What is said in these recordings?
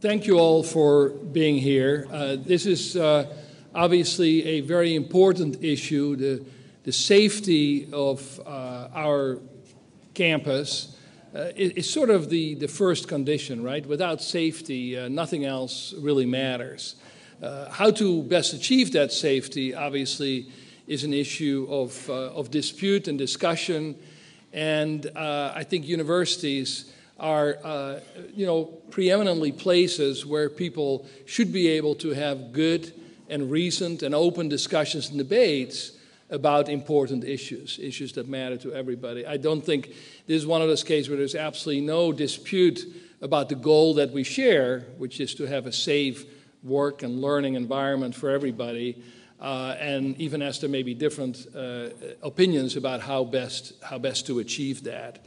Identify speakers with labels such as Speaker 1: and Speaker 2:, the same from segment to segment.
Speaker 1: Thank you all for being here. This is obviously a very important issue, the safety of our campus. It's sort of the first condition, right? Without safety, nothing else really matters. How to best achieve that safety, obviously, is an issue of dispute and discussion. And I think universities are, preeminently places where people should be able to have good and reasoned and open discussions and debates about important issues that matter to everybody. I don't think this is one of those cases where there's absolutely no dispute about the goal that we share, which is to have a safe work and learning environment for everybody. And even as there may be different opinions about how best to achieve that.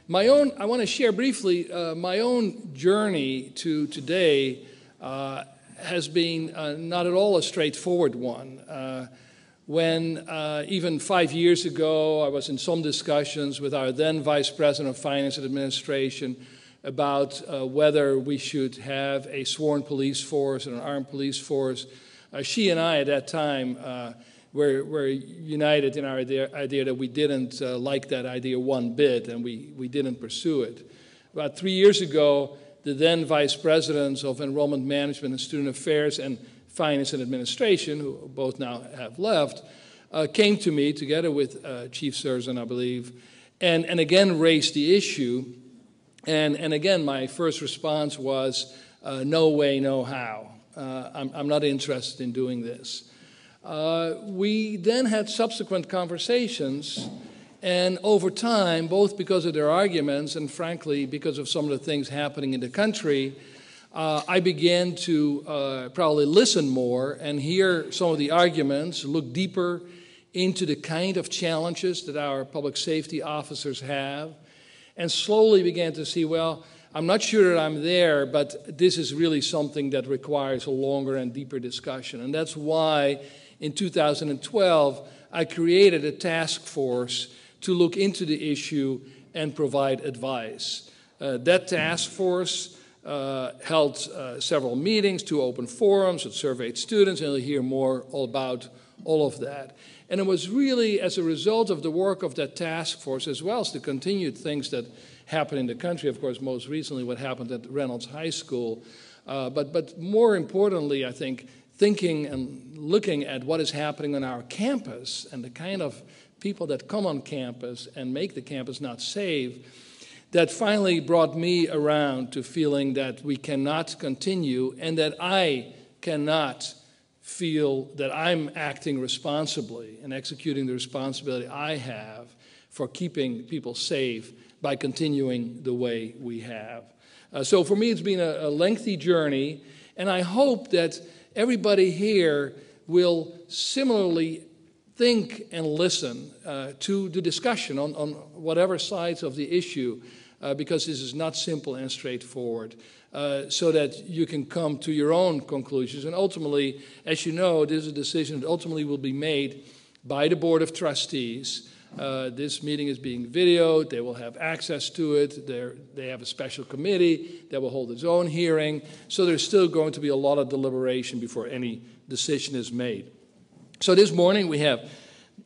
Speaker 1: I want to share briefly my own journey to today has been not at all a straightforward one. When even 5 years ago, I was in some discussions with our then Vice President of Finance and Administration about whether we should have a sworn police force and an armed police force. She and I at that time were united in our idea that we didn't like that idea one bit, and we didn't pursue it. About 3 years ago, the then Vice Presidents of Enrollment Management and Student Affairs and Finance and Administration, who both now have left, came to me together with Chief Serzan, I believe, and again raised the issue. And again, my first response was, no way, no how. I'm not interested in doing this. We then had subsequent conversations, and over time, both because of their arguments and frankly because of some of the things happening in the country, I began to probably listen more and hear some of the arguments, look deeper into the kind of challenges that our public safety officers have, and slowly began to see, well, I'm not sure that I'm there, but this is really something that requires a longer and deeper discussion. And that's why in 2012, I created a task force to look into the issue and provide advice. That task force held several meetings, 2 open forums, it surveyed students, and you'll hear more all about all of that. And it was really as a result of the work of that task force, as well as the continued things that happened in the country, of course, most recently what happened at Reynolds High School, but more importantly, I think, thinking and looking at what is happening on our campus and the kind of people that come on campus and make the campus not safe, that finally brought me around to feeling that we cannot continue and that I cannot feel that I'm acting responsibly and executing the responsibility I have for keeping people safe by continuing the way we have. So for me, it's been a lengthy journey, and I hope that everybody here will similarly think and listen to the discussion on whatever sides of the issue, because this is not simple and straightforward, so that you can come to your own conclusions. And ultimately, as you know, this is a decision that ultimately will be made by the Board of Trustees. This meeting is being videoed. They will have access to it. They have a special committee that will hold its own hearing. So there's still going to be a lot of deliberation before any decision is made. So this morning we have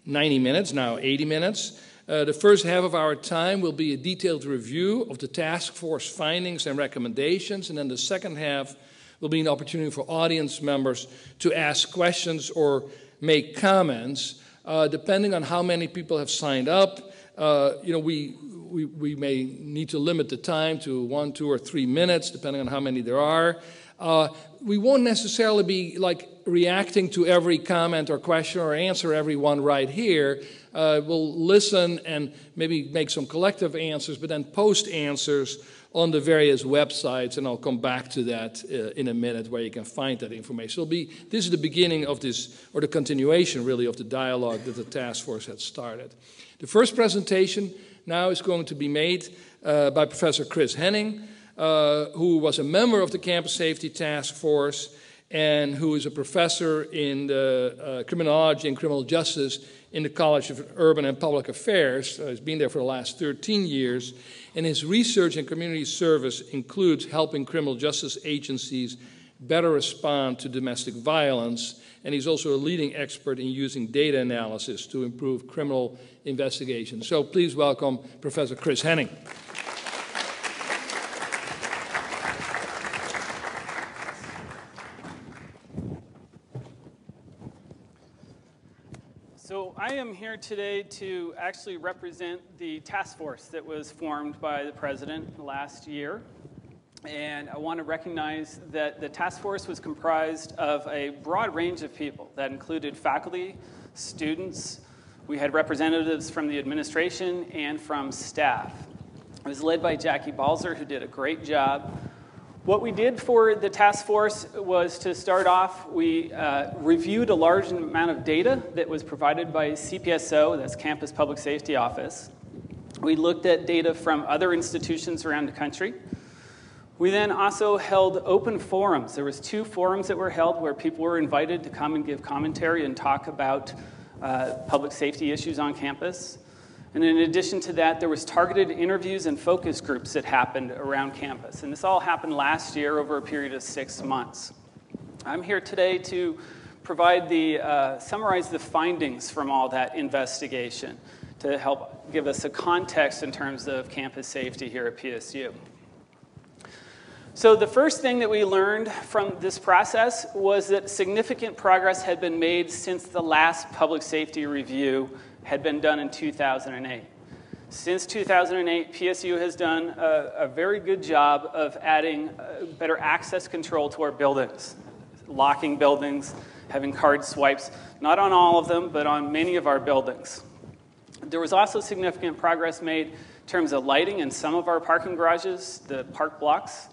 Speaker 1: 90 minutes, now 80 minutes. The first half of our time will be a detailed review of the task force findings and recommendations. And then the second half will be an opportunity for audience members to ask questions or make comments. Depending on how many people have signed up, we may need to limit the time to 1, 2, or 3 minutes, depending on how many there are. We won't necessarily be reacting to every comment or question or answer every one right here. We'll listen and maybe make some collective answers, but then post answers on the various websites, and I'll come back to that in a minute where you can find that information. This is the beginning of this, or the continuation really, of the dialogue that the task force had started. The first presentation now is going to be made by Professor Chris Henning, who was a member of the Campus Safety Task Force and who is a professor in the criminology and criminal justice in the College of Urban and Public Affairs. He's been there for the last 13 years, and his research and community service includes helping criminal justice agencies better respond to domestic violence, and he's also a leading expert in using data analysis to improve criminal investigations. So please welcome Professor Chris Henning.
Speaker 2: So I am here today to actually represent the task force that was formed by the President last year. And I want to recognize that the task force was comprised of a broad range of people that included faculty, students. We had representatives from the administration and from staff. It was led by Jackie Balzer, who did a great job. What we did for the task force was, to start off, we reviewed a large amount of data that was provided by CPSO, that's Campus Public Safety Office. We looked at data from other institutions around the country. We then also held open forums. There was 2 forums that were held where people were invited to come and give commentary and talk about public safety issues on campus. And in addition to that, there was targeted interviews and focus groups that happened around campus. And this all happened last year over a period of 6 months. I'm here today to provide summarize the findings from all that investigation to help give us a context in terms of campus safety here at PSU. So the first thing that we learned from this process was that significant progress had been made since the last public safety review had been done in 2008. Since 2008, PSU has done a very good job of adding better access control to our buildings, locking buildings, having card swipes, not on all of them, but on many of our buildings. There was also significant progress made in terms of lighting in some of our parking garages, the park blocks.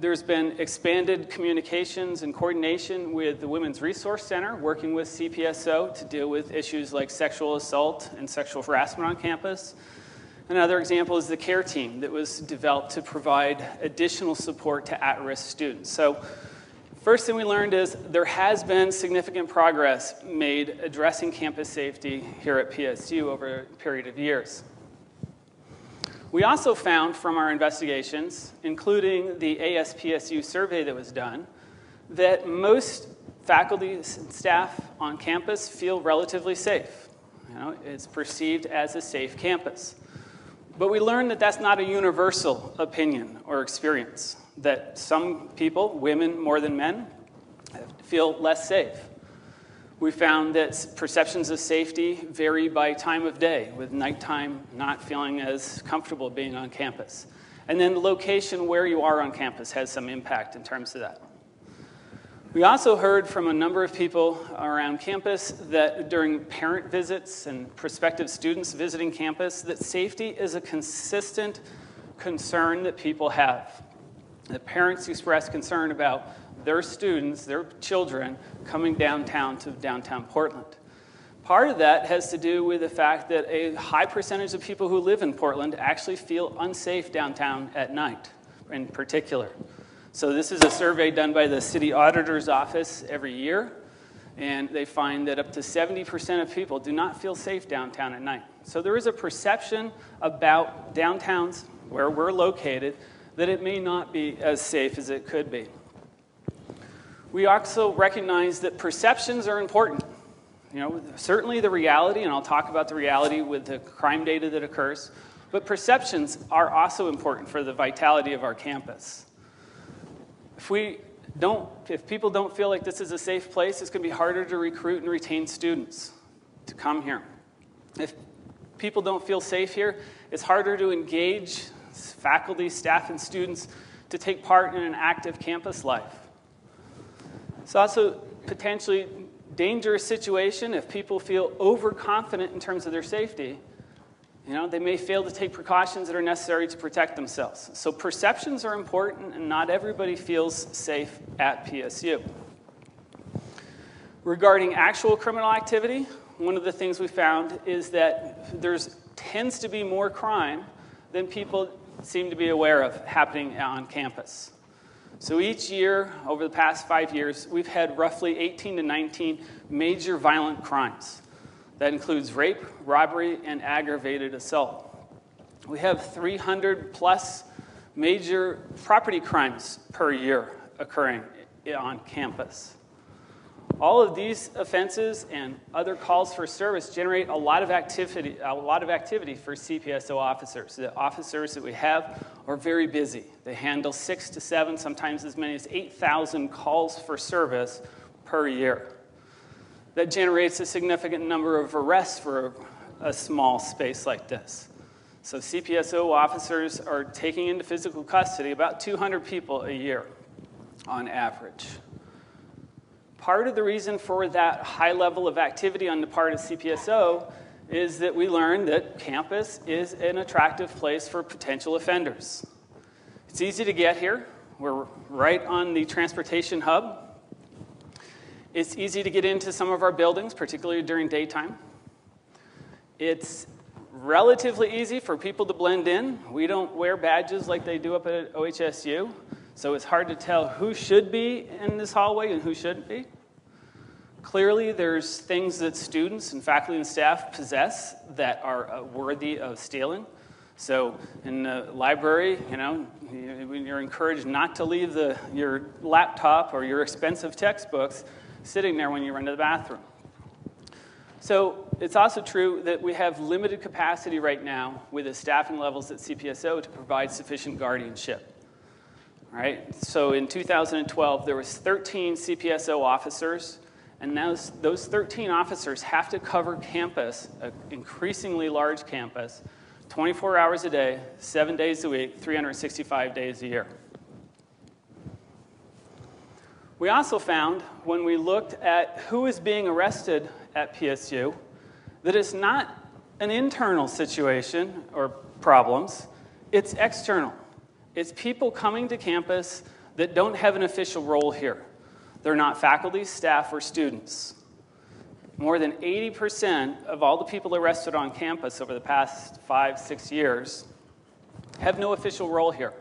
Speaker 2: There's been expanded communications and coordination with the Women's Resource Center, working with CPSO to deal with issues like sexual assault and sexual harassment on campus. Another example is the CARE team that was developed to provide additional support to at-risk students. So first thing we learned is there has been significant progress made addressing campus safety here at PSU over a period of years. We also found from our investigations, including the ASPSU survey that was done, that most faculty and staff on campus feel relatively safe. It's perceived as a safe campus. But we learned that that's not a universal opinion or experience, that some people, women more than men, feel less safe. We found that perceptions of safety vary by time of day, with nighttime not feeling as comfortable being on campus. And then the location where you are on campus has some impact in terms of that. We also heard from a number of people around campus that during parent visits and prospective students visiting campus, that safety is a consistent concern that people have. The parents express concern about their students, their children, coming downtown to downtown Portland. Part of that has to do with the fact that a high percentage of people who live in Portland actually feel unsafe downtown at night, in particular. So this is a survey done by the City Auditor's Office every year, and they find that up to 70% of people do not feel safe downtown at night. So there is a perception about downtowns, where we're located, that it may not be as safe as it could be. We also recognize that perceptions are important. Certainly the reality, and I'll talk about the reality with the crime data that occurs, but perceptions are also important for the vitality of our campus. If people don't feel like this is a safe place, it's going to be harder to recruit and retain students to come here. If people don't feel safe here, it's harder to engage faculty, staff, and students to take part in an active campus life. It's also potentially dangerous situation if people feel overconfident in terms of their safety. They may fail to take precautions that are necessary to protect themselves. So perceptions are important, and not everybody feels safe at PSU. Regarding actual criminal activity, one of the things we found is that there tends to be more crime than people seem to be aware of happening on campus. So each year, over the past 5 years, we've had roughly 18 to 19 major violent crimes. That includes rape, robbery, and aggravated assault. We have 300 plus major property crimes per year occurring on campus. All of these offenses and other calls for service generate a lot of activity for CPSO officers. The officers that we have are very busy. They handle 6 to 7, sometimes as many as 8,000 calls for service per year. That generates a significant number of arrests for a small space like this. So CPSO officers are taking into physical custody about 200 people a year on average. Part of the reason for that high level of activity on the part of CPSO is that we learned that campus is an attractive place for potential offenders. It's easy to get here. We're right on the transportation hub. It's easy to get into some of our buildings, particularly during daytime. It's relatively easy for people to blend in. We don't wear badges like they do up at OHSU, so it's hard to tell who should be in this hallway and who shouldn't be. Clearly, there's things that students and faculty and staff possess that are worthy of stealing. So in the library, you're encouraged not to leave your laptop or your expensive textbooks sitting there when you run to the bathroom. So it's also true that we have limited capacity right now with the staffing levels at CPSO to provide sufficient guardianship. All right? So in 2012, there was 13 CPSO officers, and those 13 officers have to cover campus, an increasingly large campus, 24 hours a day, 7 days a week, 365 days a year. We also found, when we looked at who is being arrested at PSU, that it's not an internal situation or problems, it's external. It's people coming to campus that don't have an official role here. They're not faculty, staff, or students. More than 80% of all the people arrested on campus over the past 5-6 years have no official role here.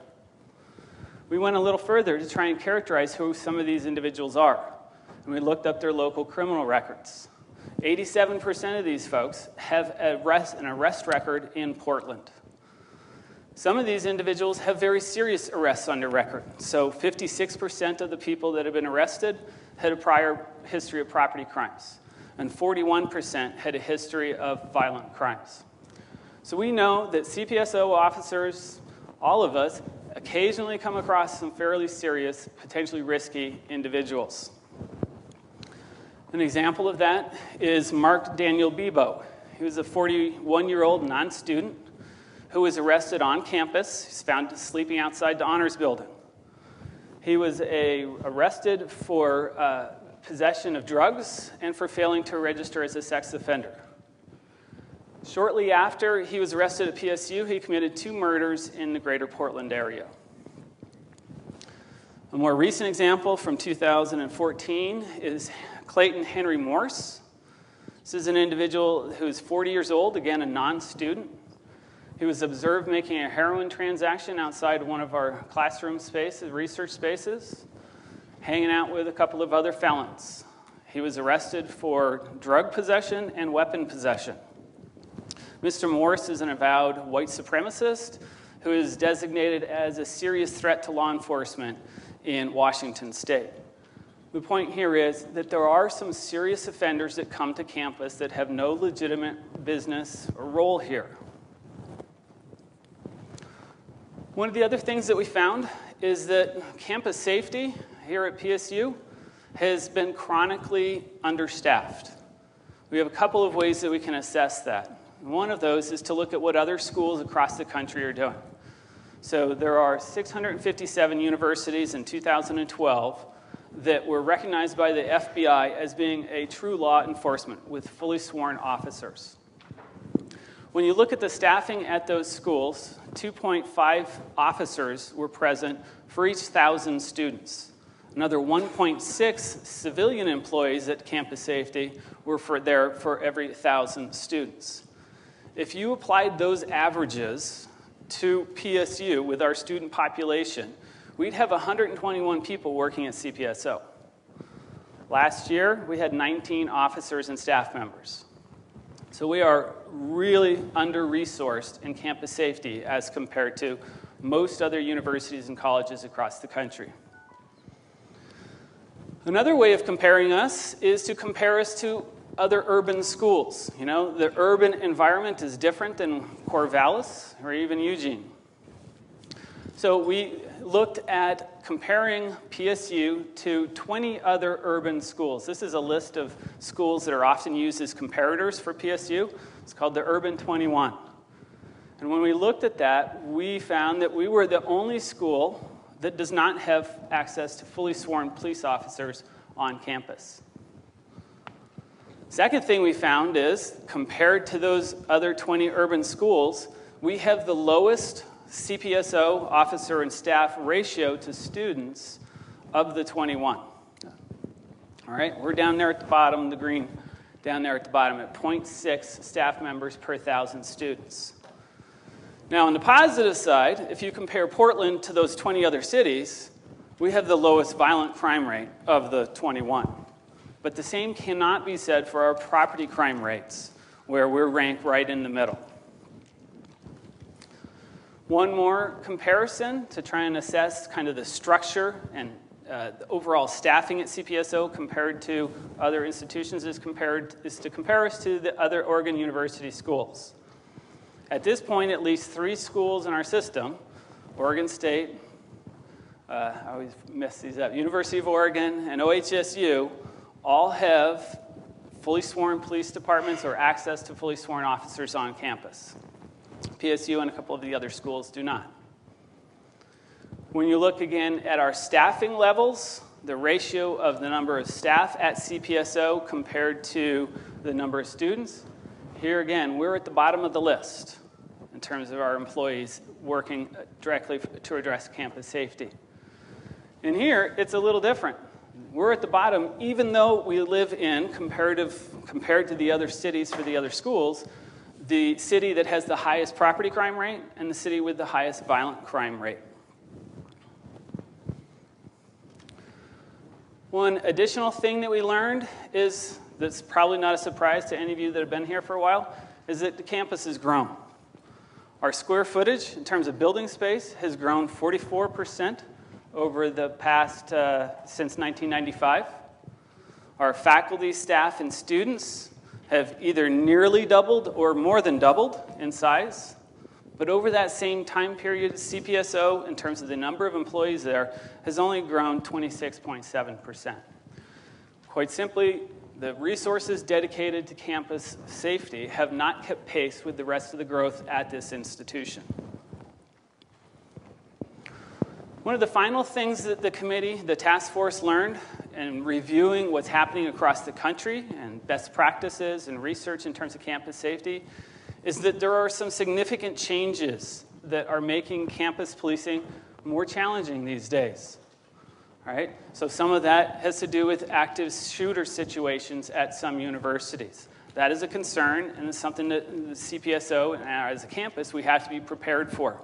Speaker 2: We went a little further to try and characterize who some of these individuals are. And we looked up their local criminal records. 87% of these folks have an arrest record in Portland. Some of these individuals have very serious arrests on their record. So 56% of the people that have been arrested had a prior history of property crimes. And 41% had a history of violent crimes. So we know that CPSO officers, all of us, occasionally come across some fairly serious, potentially risky individuals. An example of that is Mark Daniel Bebo. He was a 41-year-old non-student who was arrested on campus. He's found sleeping outside the honors building. He was arrested for possession of drugs and for failing to register as a sex offender. Shortly after he was arrested at PSU, he committed 2 murders in the greater Portland area. A more recent example from 2014 is Clayton Henry Morse. This is an individual who's 40 years old, again, a non-student. He was observed making a heroin transaction outside one of our classroom spaces, research spaces, hanging out with a couple of other felons. He was arrested for drug possession and weapon possession. Mr. Morse is an avowed white supremacist who is designated as a serious threat to law enforcement in Washington State. The point here is that there are some serious offenders that come to campus that have no legitimate business or role here. One of the other things that we found is that campus safety here at PSU has been chronically understaffed. We have a couple of ways that we can assess that. One of those is to look at what other schools across the country are doing. So there are 657 universities in 2012 that were recognized by the FBI as being a true law enforcement with fully sworn officers. When you look at the staffing at those schools, 2.5 officers were present for each 1,000 students. Another 1.6 civilian employees at campus safety were there for every 1,000 students. If you applied those averages to PSU with our student population, we'd have 121 people working at CPSO. Last year, we had 19 officers and staff members. So we are really under-resourced in campus safety as compared to most other universities and colleges across the country. Another way of comparing us is to compare us to other urban schools. You know, the urban environment is different than Corvallis or even Eugene. So we looked at comparing PSU to 20 other urban schools. This is a list of schools that are often used as comparators for PSU. It's called the Urban 21. And when we looked at that, we found that we were the only school that does not have access to fully sworn police officers on campus. Second thing we found is, compared to those other 20 urban schools, we have the lowest CPSO officer and staff ratio to students of the 21. All right, we're down there at the bottom, the green down there at the bottom at 0.6 staff members per 1,000 students. Now, on the positive side, if you compare Portland to those 20 other cities, we have the lowest violent crime rate of the 21. But the same cannot be said for our property crime rates, where we're ranked right in the middle. One more comparison to try and assess kind of the structure and the overall staffing at CPSO compared to other institutions is to compare us to the other Oregon University schools. At this point, at least 3 schools in our system, Oregon State, I always mess these up, University of Oregon and OHSU, all have fully sworn police departments or access to fully sworn officers on campus. PSU and a couple of the other schools do not. When you look again at our staffing levels, the ratio of the number of staff at CPSO compared to the number of students, here again, we're at the bottom of the list in terms of our employees working directly to address campus safety. And here, it's a little different. We're at the bottom, even though we live in, compared to the other cities for the other schools, the city that has the highest property crime rate and the city with the highest violent crime rate. One additional thing that we learned is, that's probably not a surprise to any of you that have been here for a while, is that the campus has grown. Our square footage in terms of building space has grown 44% over the past, since 1995. Our faculty, staff, and students have either nearly doubled or more than doubled in size. But over that same time period, CPSO, in terms of the number of employees there, has only grown 26.7%. Quite simply, the resources dedicated to campus safety have not kept pace with the rest of the growth at this institution. One of the final things that the committee, the task force, learned in reviewing what's happening across the country and best practices and research in terms of campus safety is that there are some significant changes that are making campus policing more challenging these days. All right? So some of that has to do with active shooter situations at some universities. That is a concern, and it's something that the CPSO and as a campus we have to be prepared for.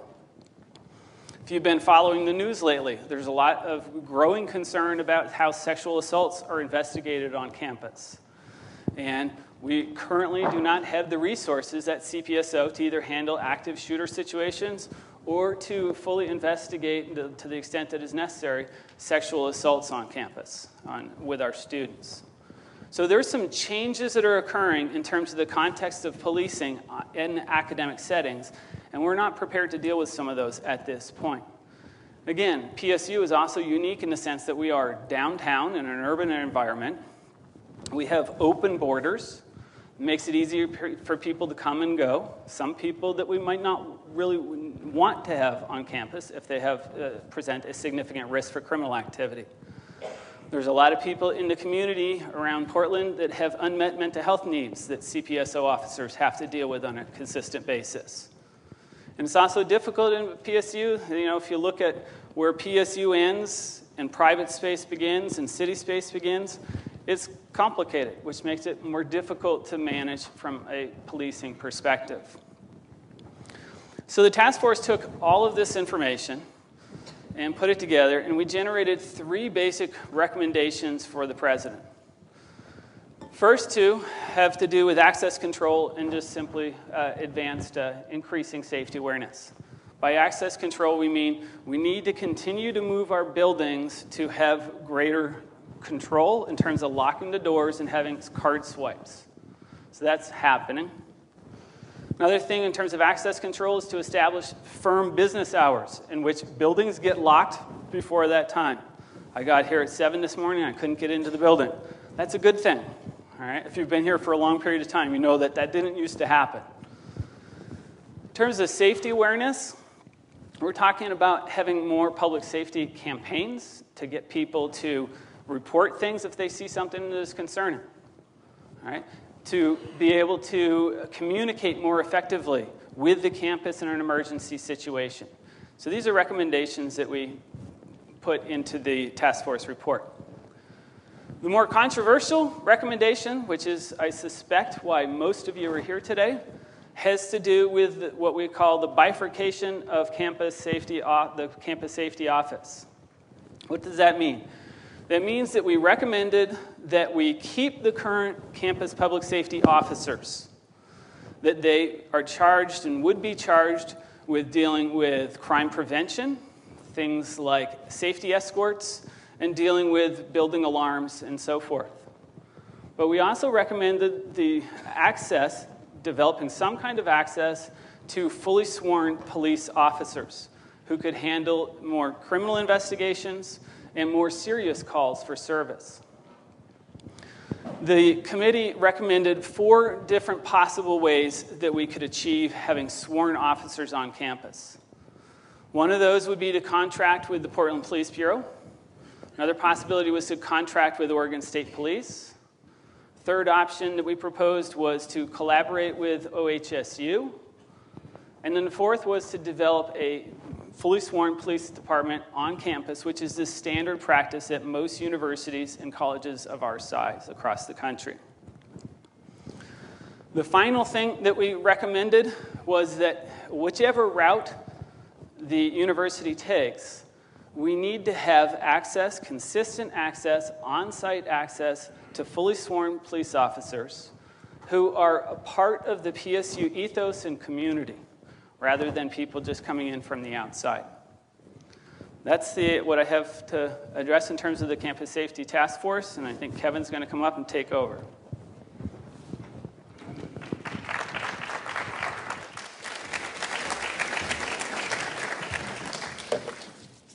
Speaker 2: If you've been following the news lately, there's a lot of growing concern about how sexual assaults are investigated on campus. And we currently do not have the resources at CPSO to either handle active shooter situations or to fully investigate, to the extent that is necessary, sexual assaults on campus with our students. So there's some changes that are occurring in terms of the context of policing in academic settings, and we're not prepared to deal with some of those at this point. Again, PSU is also unique in the sense that we are downtown in an urban environment. We have open borders. It makes it easier for people to come and go. Some people that we might not really want to have on campus if they present a significant risk for criminal activity. There's a lot of people in the community around Portland that have unmet mental health needs that CPSO officers have to deal with on a consistent basis. And it's also difficult in PSU. You know, if you look at where PSU ends and private space begins and city space begins, it's complicated, which makes it more difficult to manage from a policing perspective. So the task force took all of this information and put it together, and we generated 3 basic recommendations for the president. First 2 have to do with access control and just simply advanced increasing safety awareness. By access control, we mean we need to continue to move our buildings to have greater control in terms of locking the doors and having card swipes. So that's happening. Another thing in terms of access control is to establish firm business hours in which buildings get locked before that time. I got here at 7 this morning, I couldn't get into the building. That's a good thing. All right? If you've been here for a long period of time, you know that that didn't used to happen. In terms of safety awareness, we're talking about having more public safety campaigns to get people to report things if they see something that is concerning. All right? To be able to communicate more effectively with the campus in an emergency situation. So these are recommendations that we put into the task force report. The more controversial recommendation, which is, I suspect, why most of you are here today, has to do with what we call the bifurcation of the Campus Safety Office. What does that mean? That means that we recommended that we keep the current campus public safety officers, that they are charged and would be charged with dealing with crime prevention, things like safety escorts, and dealing with building alarms and so forth. But we also recommended the access, developing some kind of access to fully sworn police officers who could handle more criminal investigations and more serious calls for service. The committee recommended 4 different possible ways that we could achieve having sworn officers on campus. One of those would be to contract with the Portland Police Bureau. Another possibility was to contract with Oregon State Police. Third option that we proposed was to collaborate with OHSU. And then the fourth was to develop a fully sworn police department on campus, which is the standard practice at most universities and colleges of our size across the country. The final thing that we recommended was that whichever route the university takes, we need to have access, consistent access, on-site access to fully sworn police officers who are a part of the PSU ethos and community, rather than people just coming in from the outside. That's what I have to address in terms of the Campus Safety Task Force, and I think Kevin's going to come up and take over.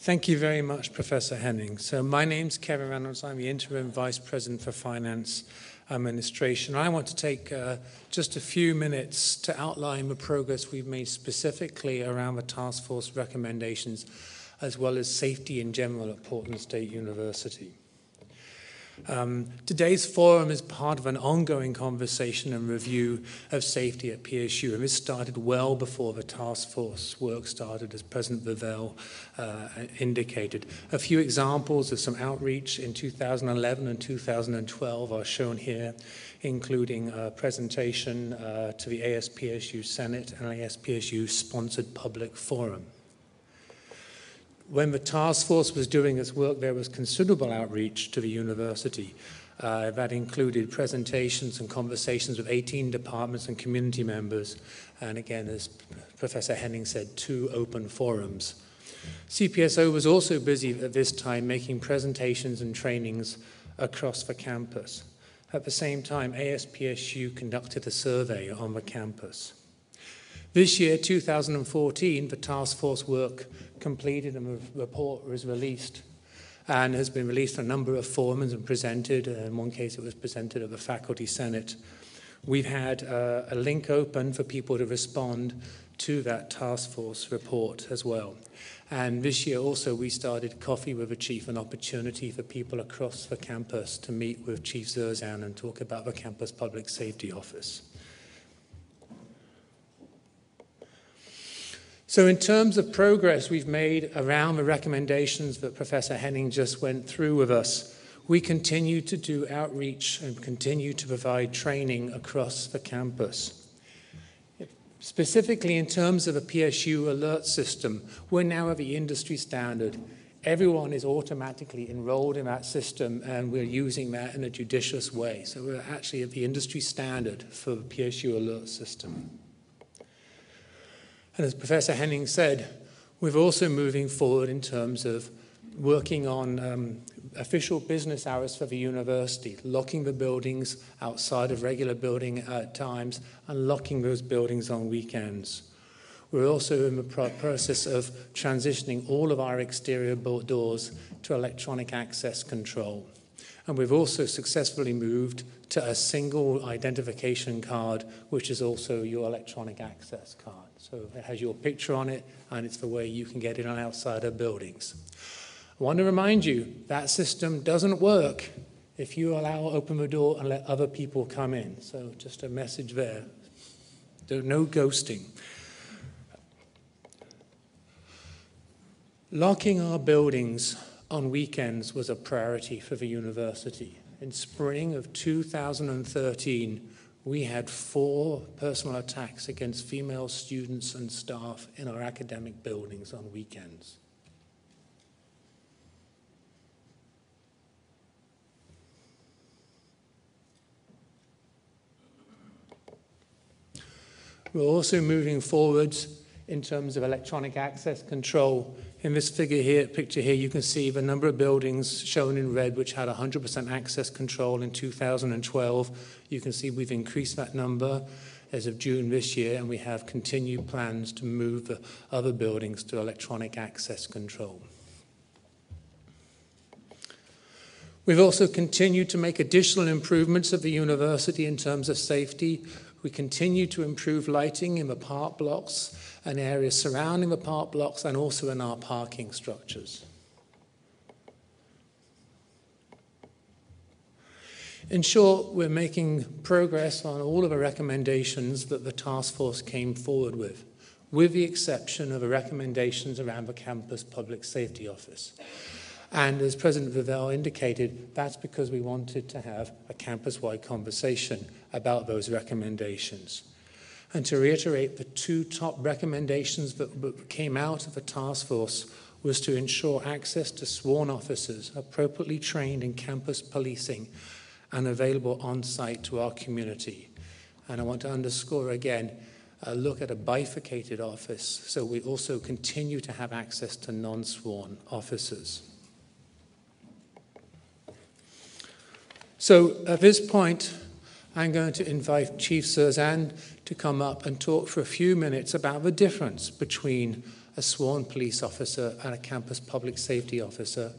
Speaker 3: Thank you very much, Professor Henning. So my name's Kevin Reynolds. I'm the Interim Vice President for Finance Administration. I want to take just a few minutes to outline the progress we've made specifically around the task force recommendations, as well as safety in general at Portland State University. Today's forum is part of an ongoing conversation and review of safety at PSU, and this started well before the task force work started, as President Vavell indicated. A few examples of some outreach in 2011 and 2012 are shown here, including a presentation to the ASPSU Senate and ASPSU-sponsored public forum. When the task force was doing its work, there was considerable outreach to the university. That included presentations and conversations with 18 departments and community members, and again, as Professor Henning said, 2 open forums. CPSO was also busy at this time making presentations and trainings across the campus. At the same time, ASPSU conducted a survey on the campus. This year, 2014, the task force work completed and the report was released and has been released in a number of forums and presented. In one case, it was presented at the Faculty Senate. We've had a link open for people to respond to that task force report as well. And this year also, we started Coffee with the Chief, an opportunity for people across the campus to meet with Chief Zerzan and talk about the Campus Public Safety Office. So in terms of progress we've made around the recommendations that Professor Henning just went through with us, we continue to do outreach and continue to provide training across the campus. Specifically in terms of a PSU alert system, we're now at the industry standard. Everyone is automatically enrolled in that system, and we're using that in a judicious way. So we're actually at the industry standard for the PSU alert system. And as Professor Henning said, we're also moving forward in terms of working on official business hours for the university, locking the buildings outside of regular building times and locking those buildings on weekends. We're also in the process of transitioning all of our exterior doors to electronic access control. And we've also successfully moved to a single identification card, which is also your electronic access card. So it has your picture on it, and it's the way you can get in and outside of buildings. I want to remind you, that system doesn't work if you open the door and let other people come in. So just a message there. No ghosting. Locking our buildings on weekends was a priority for the university. In spring of 2013, we had 4 personal attacks against female students and staff in our academic buildings on weekends. We're also moving forwards in terms of electronic access control. In this picture here, you can see the number of buildings shown in red which had 100% access control in 2012. You can see we've increased that number as of June this year, and we have continued plans to move the other buildings to electronic access control. We've also continued to make additional improvements at the university in terms of safety. We continue to improve lighting in the park blocks and areas surrounding the park blocks, and also in our parking structures. In short, we're making progress on all of the recommendations that the task force came forward with the exception of the recommendations around the campus public safety office. And as President Vivell indicated, that's because we wanted to have a campus-wide conversation about those recommendations. And to reiterate, the 2 top recommendations that came out of the task force was to ensure access to sworn officers appropriately trained in campus policing and available on-site to our community. And I want to underscore again, look at a bifurcated office, so we also continue to have access to non-sworn officers. So at this point, I'm going to invite Chief Serzan to come up and talk for a few minutes about the difference between a sworn police officer and a campus public safety officer,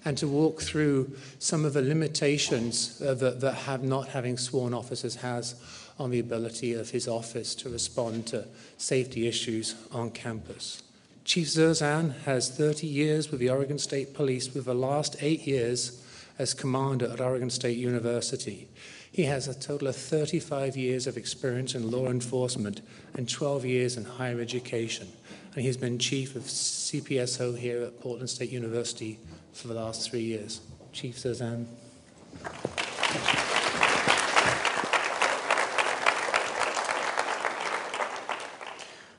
Speaker 3: and to walk through some of the limitations that not having sworn officers has on the ability of his office to respond to safety issues on campus. Chief Serzan has 30 years with the Oregon State Police, with the last 8 years as commander at Oregon State University. He has a total of 35 years of experience in law enforcement and 12 years in higher education. And he's been chief of CPSO here at Portland State University for the last 3 years. Chief Serzan.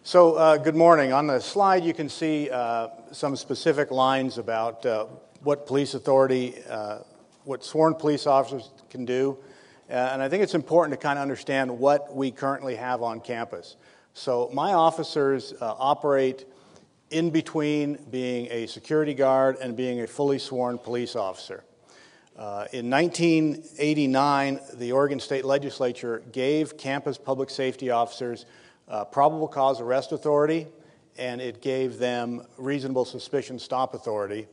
Speaker 4: So good morning. On the slide, you can see some specific lines about what police authority, what sworn police officers can do. And I think it's important to kind of understand what we currently have on campus. So my officers operate in between being a security guard and being a fully sworn police officer. In 1989, the Oregon State Legislature gave campus public safety officers probable cause arrest authority, and it gave them reasonable suspicion stop authority.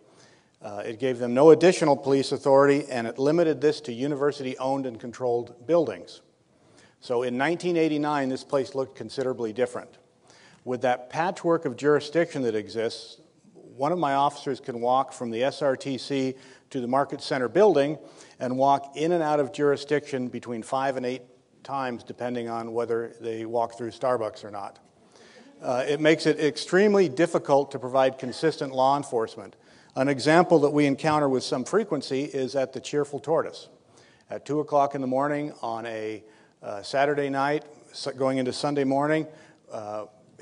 Speaker 4: It gave them no additional police authority, and it limited this to university-owned and controlled buildings. So in 1989, this place looked considerably different. With that patchwork of jurisdiction that exists, one of my officers can walk from the SRTC to the Market Center building and walk in and out of jurisdiction between 5 and 8 times, depending on whether they walk through Starbucks or not. It makes it extremely difficult to provide consistent law enforcement. An example that we encounter with some frequency is at the Cheerful Tortoise. At 2 o'clock in the morning on a Saturday night, going into Sunday morning,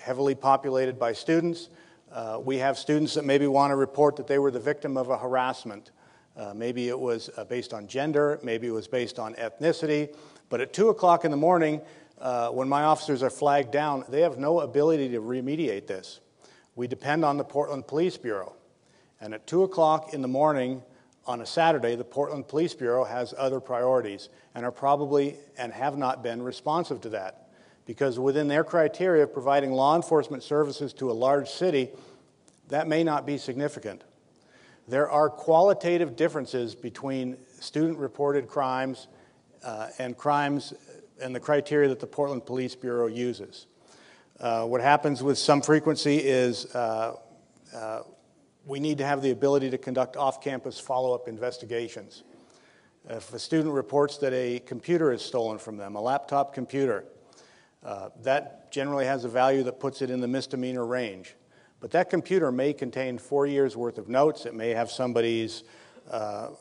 Speaker 4: heavily populated by students. We have students that maybe want to report that they were the victim of a harassment. Maybe it was based on gender, maybe it was based on ethnicity, but at 2 o'clock in the morning, when my officers are flagged down, they have no ability to remediate this. We depend on the Portland Police Bureau. And at 2 o'clock in the morning on a Saturday, the Portland Police Bureau has other priorities and are probably and have not been responsive to that. Because within their criteria of providing law enforcement services to a large city, that may not be significant. There are qualitative differences between student-reported crimes and crimes and the criteria that the Portland Police Bureau uses. What happens with some frequency is we need to have the ability to conduct off-campus follow-up investigations. If a student reports that a computer is stolen from them, a laptop computer, that generally has a value that puts it in the misdemeanor range. But that computer may contain 4 years' worth of notes. It may have somebody's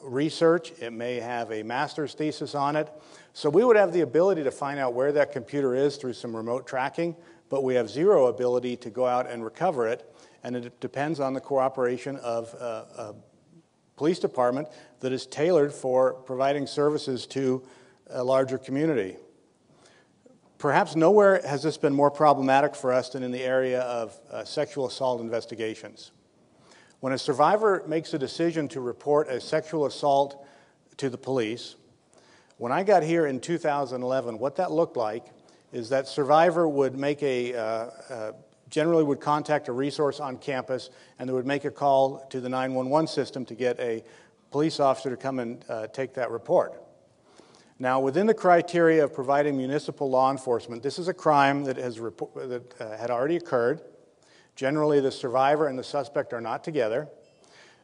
Speaker 4: research. It may have a master's thesis on it. So we would have the ability to find out where that computer is through some remote tracking, but we have zero ability to go out and recover it, and it depends on the cooperation of a police department that is tailored for providing services to a larger community. Perhaps nowhere has this been more problematic for us than in the area of sexual assault investigations. When a survivor makes a decision to report a sexual assault to the police, when I got here in 2011, what that looked like is that survivor would make generally would contact a resource on campus, and they would make a call to the 911 system to get a police officer to come and take that report. Now, within the criteria of providing municipal law enforcement, this is a crime that had already occurred. Generally, the survivor and the suspect are not together,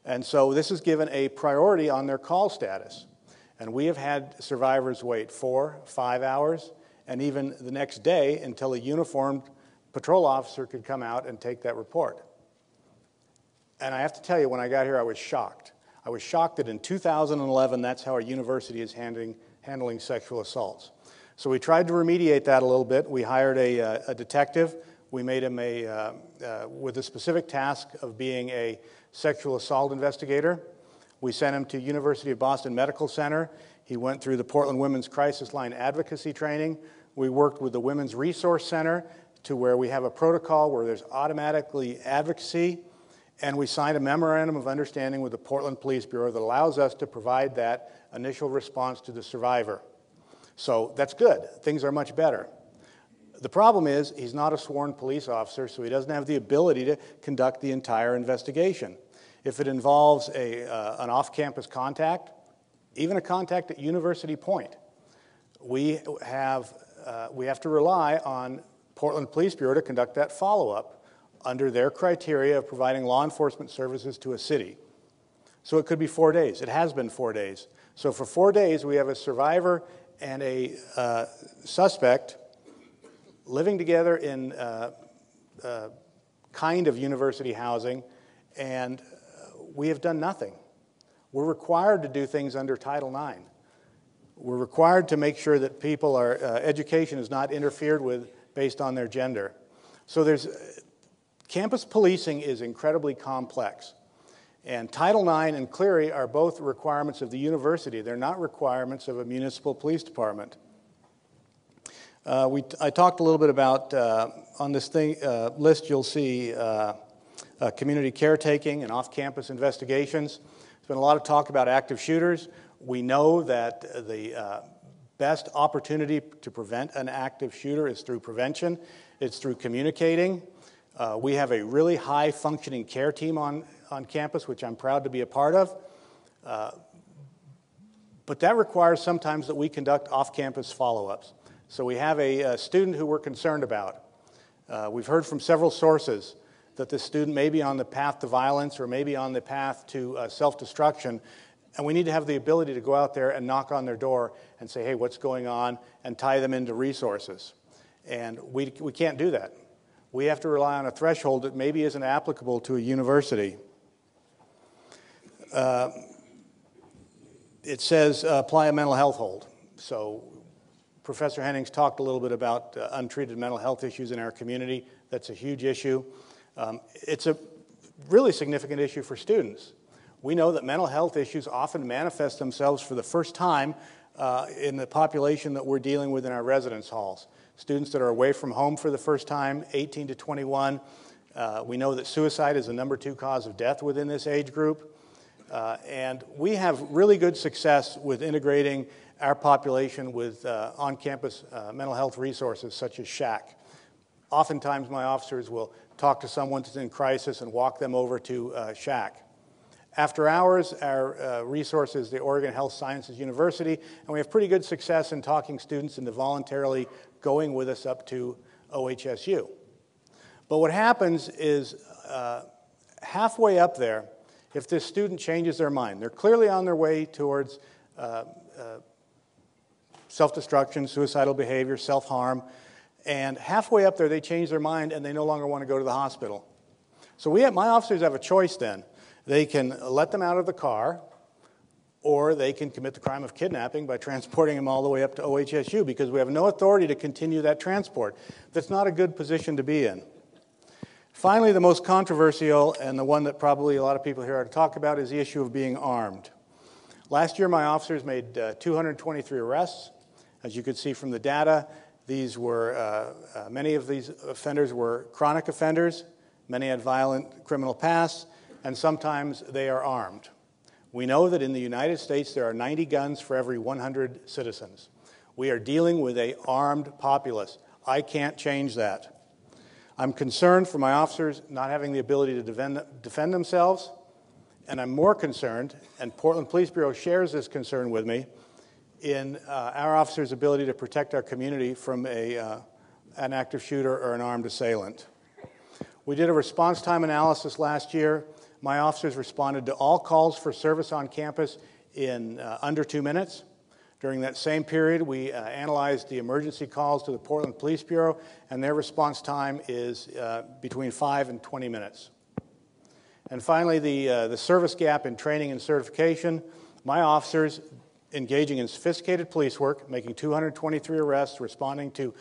Speaker 4: and so this is given a priority on their call status. And we have had survivors wait 4, 5 hours, and even the next day until a uniformed patrol officer could come out and take that report. And I have to tell you, when I got here, I was shocked. I was shocked that in 2011, that's how our university is handling sexual assaults. So we tried to remediate that a little bit. We hired a detective. We made him with a specific task of being a sexual assault investigator. We sent him to University of Boston Medical Center. He went through the Portland Women's Crisis Line Advocacy Training. We worked with the Women's Resource Center to where we have a protocol where there's automatically advocacy, and we signed a memorandum of understanding with the Portland Police Bureau that allows us to provide that initial response to the survivor. So that's good. Things are much better. The problem is he's not a sworn police officer, so he doesn't have the ability to conduct the entire investigation. If it involves an off-campus contact, even a contact at University Point, we have to rely on Portland Police Bureau to conduct that follow-up under their criteria of providing law enforcement services to a city. So it could be 4 days. It has been 4 days. So for 4 days, we have a survivor and a suspect living together in kind of university housing, and we have done nothing. We're required to do things under Title IX. We're required to make sure that people education is not interfered with based on their gender. So campus policing is incredibly complex. And Title IX and Clery are both requirements of the university. They're not requirements of a municipal police department. I talked a little bit about, on this list you'll see community caretaking and off-campus investigations. There's been a lot of talk about active shooters. We know that the best opportunity to prevent an active shooter is through prevention. It's through communicating. We have a really high-functioning care team on campus, which I'm proud to be a part of. But that requires sometimes that we conduct off-campus follow-ups. So we have a student who we're concerned about. We've heard from several sources that this student may be on the path to violence or maybe on the path to self-destruction, and we need to have the ability to go out there and knock on their door and say, hey, what's going on, and tie them into resources. And we can't do that. We have to rely on a threshold that maybe isn't applicable to a university. It says apply a mental health hold. So Professor Hennings talked a little bit about untreated mental health issues in our community. That's a huge issue. It's a really significant issue for students. We know that mental health issues often manifest themselves for the first time in the population that we're dealing with in our residence halls. Students that are away from home for the first time, 18 to 21. We know that suicide is the #2 cause of death within this age group. And we have really good success with integrating our population with on-campus mental health resources such as SHAC. Oftentimes my officers will talk to someone that's in crisis and walk them over to SHAC. After hours, our resource is the Oregon Health Sciences University, and we have pretty good success in talking students into voluntarily going with us up to OHSU. But what happens is halfway up there, if this student changes their mind, they're clearly on their way towards self-destruction, suicidal behavior, self-harm, and halfway up there they change their mind and they no longer want to go to the hospital. So my officers have a choice then. They can let them out of the car, or they can commit the crime of kidnapping by transporting them all the way up to OHSU, because we have no authority to continue that transport. That's not a good position to be in. Finally, the most controversial, and the one that probably a lot of people here are to talk about, is the issue of being armed. Last year, my officers made 223 arrests. As you could see from the data, many of these offenders were chronic offenders, many had violent criminal pasts, and sometimes they are armed. We know that in the United States there are 90 guns for every 100 citizens. We are dealing with an armed populace. I can't change that. I'm concerned for my officers not having the ability to defend themselves, and I'm more concerned, and Portland Police Bureau shares this concern with me, in our officers' ability to protect our community from an active shooter or an armed assailant. We did a response time analysis last year. My officers responded to all calls for service on campus in under 2 minutes. During that same period, we analyzed the emergency calls to the Portland Police Bureau, and their response time is between 5 and 20 minutes. And finally, the service gap in training and certification. My officers engaging in sophisticated police work, making 223 arrests, responding to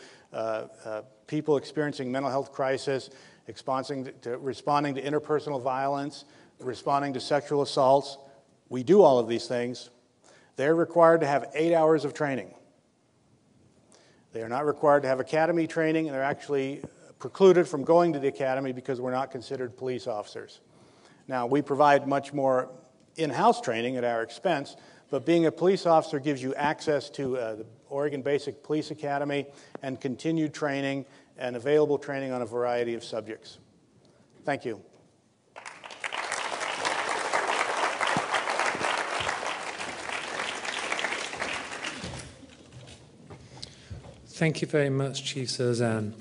Speaker 4: people experiencing mental health crisis, responding to interpersonal violence, responding to sexual assaults. We do all of these things. They're required to have 8 hours of training. They are not required to have academy training, and they're actually precluded from going to the academy because we're not considered police officers. Now, we provide much more in-house training at our expense, but being a police officer gives you access to the Oregon Basic Police Academy and continued training and available training on a variety of subjects. Thank you.
Speaker 3: Thank you very much, Chief Serzan.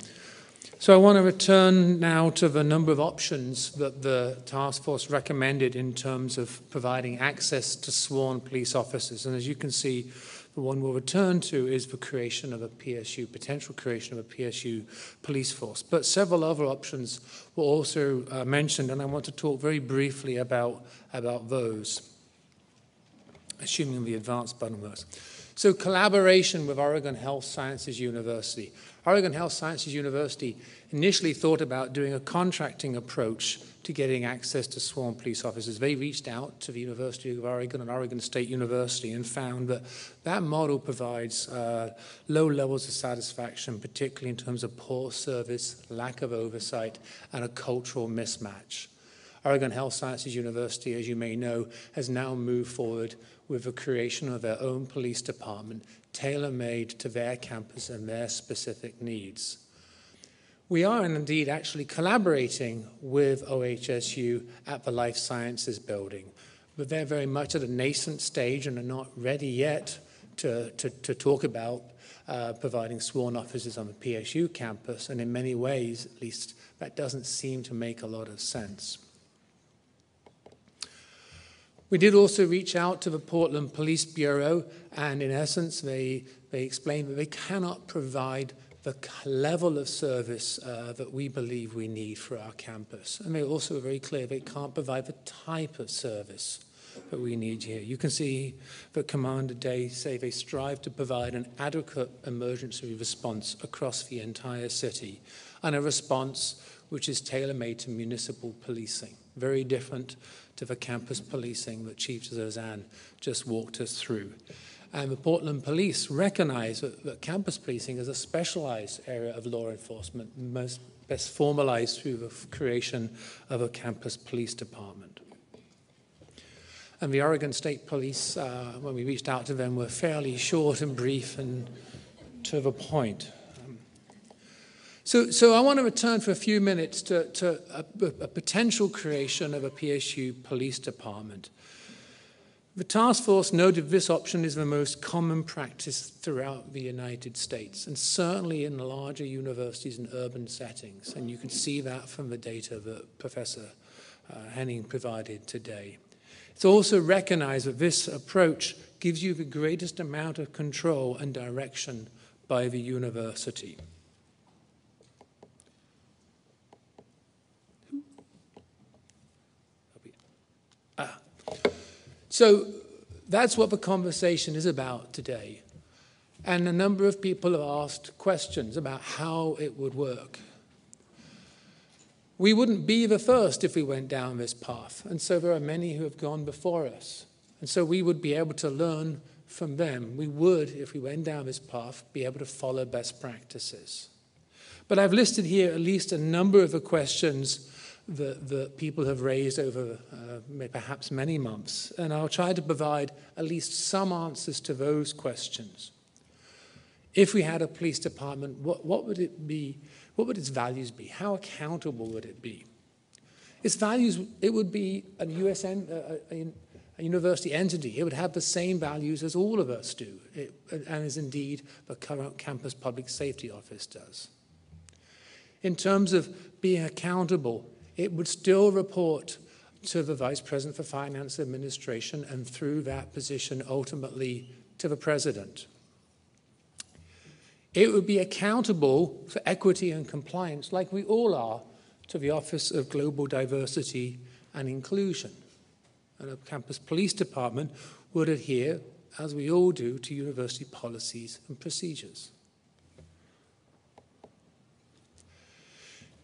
Speaker 3: So I want to return now to the number of options that the task force recommended in terms of providing access to sworn police officers. And as you can see, the one we'll return to is the creation of a PSU, potential creation of a PSU police force. But several other options were also mentioned, and I want to talk very briefly about those, assuming the advance button works. So collaboration with Oregon Health Sciences University. Oregon Health Sciences University initially thought about doing a contracting approach to getting access to sworn police officers. They reached out to the University of Oregon and Oregon State University and found that that model provides low levels of satisfaction, particularly in terms of poor service, lack of oversight, and a cultural mismatch. Oregon Health Sciences University, as you may know, has now moved forward with the creation of their own police department, tailor-made to their campus and their specific needs. We are indeed actually collaborating with OHSU at the Life Sciences building, but they're very much at a nascent stage and are not ready yet to talk about providing sworn officers on the PSU campus, and in many ways, at least, that doesn't seem to make a lot of sense. We did also reach out to the Portland Police Bureau, and in essence, they explained that they cannot provide the level of service that we believe we need for our campus. And they also were very clear they can't provide the type of service that we need here. You can see that Commander Day say they strive to provide an adequate emergency response across the entire city, and a response which is tailor-made to municipal policing, very different to the campus policing that Chief Zozan just walked us through. And the Portland Police recognize that campus policing is a specialized area of law enforcement, most best formalized through the creation of a campus police department. And the Oregon State Police, when we reached out to them, were fairly short and brief and to the point. So I want to return for a few minutes to a potential creation of a PSU police department. The task force noted this option is the most common practice throughout the United States, and certainly in the larger universities and urban settings. And you can see that from the data that Professor Henning provided today. It's also recognized that this approach gives you the greatest amount of control and direction by the university. So that's what the conversation is about today. And a number of people have asked questions about how it would work. We wouldn't be the first if we went down this path, and so there are many who have gone before us. And so we would be able to learn from them. We would, if we went down this path, be able to follow best practices. But I've listed here at least a number of the questions that people have raised over perhaps many months, and I'll try to provide at least some answers to those questions. If we had a police department, what would it be? What would its values be? How accountable would it be? Its values, it would be a university entity. It would have the same values as all of us do, and as indeed the current campus public safety office does. In terms of being accountable, it would still report to the Vice President for Finance Administration, and through that position, ultimately, to the President. It would be accountable for equity and compliance, like we all are, to the Office of Global Diversity and Inclusion. And a campus police department would adhere, as we all do, to university policies and procedures.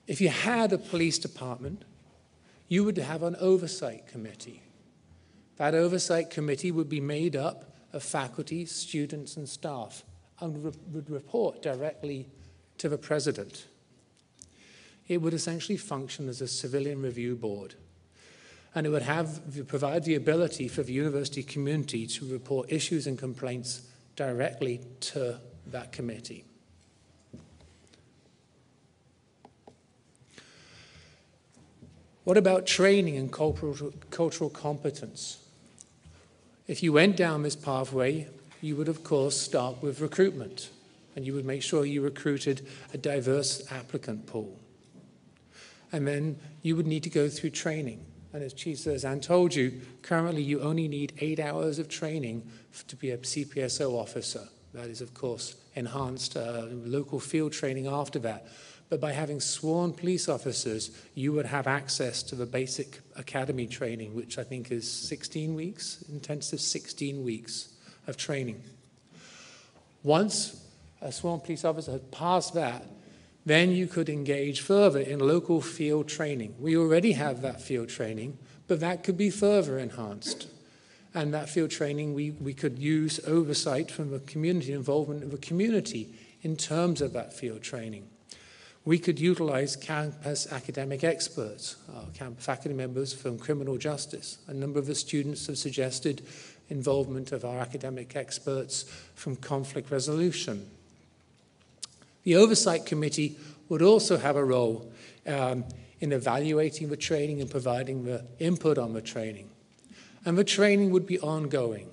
Speaker 3: If you had a police department, you would have an oversight committee. That oversight committee would be made up of faculty, students, and staff, and would report directly to the President. It would essentially function as a civilian review board, and it would provide the ability for the university community to report issues and complaints directly to that committee. What about training and cultural competence? If you went down this pathway, you would, of course, start with recruitment, and you would make sure you recruited a diverse applicant pool. And then you would need to go through training. And as Chief Zozan told you, currently you only need 8 hours of training to be a CPSO officer. That is, of course, enhanced local field training after that. But by having sworn police officers, you would have access to the basic academy training, which I think is 16 weeks, intensive 16 weeks of training. Once a sworn police officer had passed that, then you could engage further in local field training. We already have that field training, but that could be further enhanced. And that field training, we could use oversight from the community, involvement of the community in terms of that field training. We could utilize campus academic experts, campus faculty members from criminal justice. A number of the students have suggested involvement of our academic experts from conflict resolution. The Oversight Committee would also have a role in evaluating the training and providing the input on the training. And the training would be ongoing.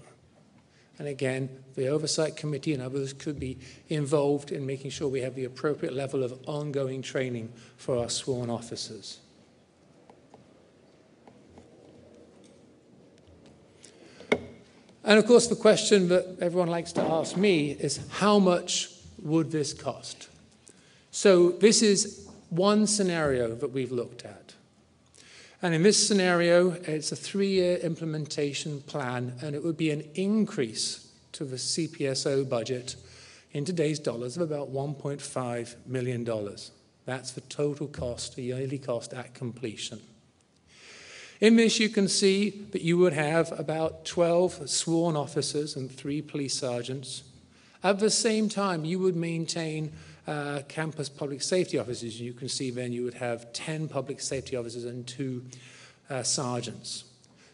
Speaker 3: And again, the Oversight Committee and others could be involved in making sure we have the appropriate level of ongoing training for our sworn officers. And of course, the question that everyone likes to ask me is, how much would this cost? So this is one scenario that we've looked at. And in this scenario, it's a 3-year implementation plan, and it would be an increase to the CPSO budget in today's dollars of about $1.5 million. That's the total cost, the yearly cost at completion. In this, you can see that you would have about 12 sworn officers and 3 police sergeants. At the same time, you would maintain campus public safety officers. You can see then you would have 10 public safety officers and 2 sergeants.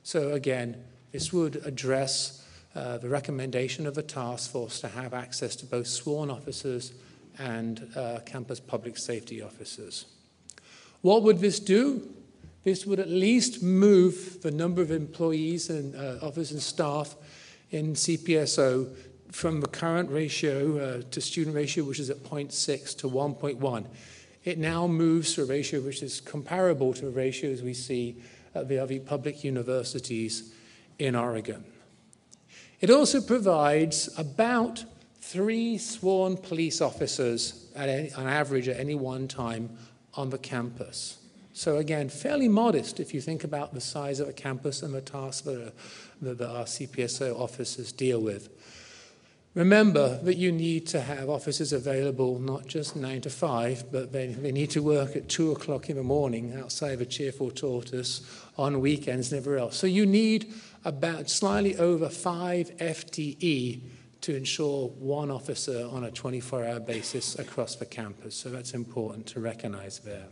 Speaker 3: So again, this would address the recommendation of the task force to have access to both sworn officers and campus public safety officers. What would this do? This would at least move the number of employees and officers and staff in CPSO from the current ratio to student ratio, which is at 0.6 to 1.1. It now moves to a ratio which is comparable to the ratios we see at the other public universities in Oregon. It also provides about 3 sworn police officers on average at any one time on the campus. So again, fairly modest if you think about the size of a campus and the tasks that our CPSO officers deal with. Remember that you need to have officers available not just 9 to 5, but they need to work at 2 o'clock in the morning outside of a Cheerful Tortoise on weekends and everywhere else. So you need about slightly over 5 FTE to ensure 1 officer on a 24-hour basis across the campus. So that's important to recognize there.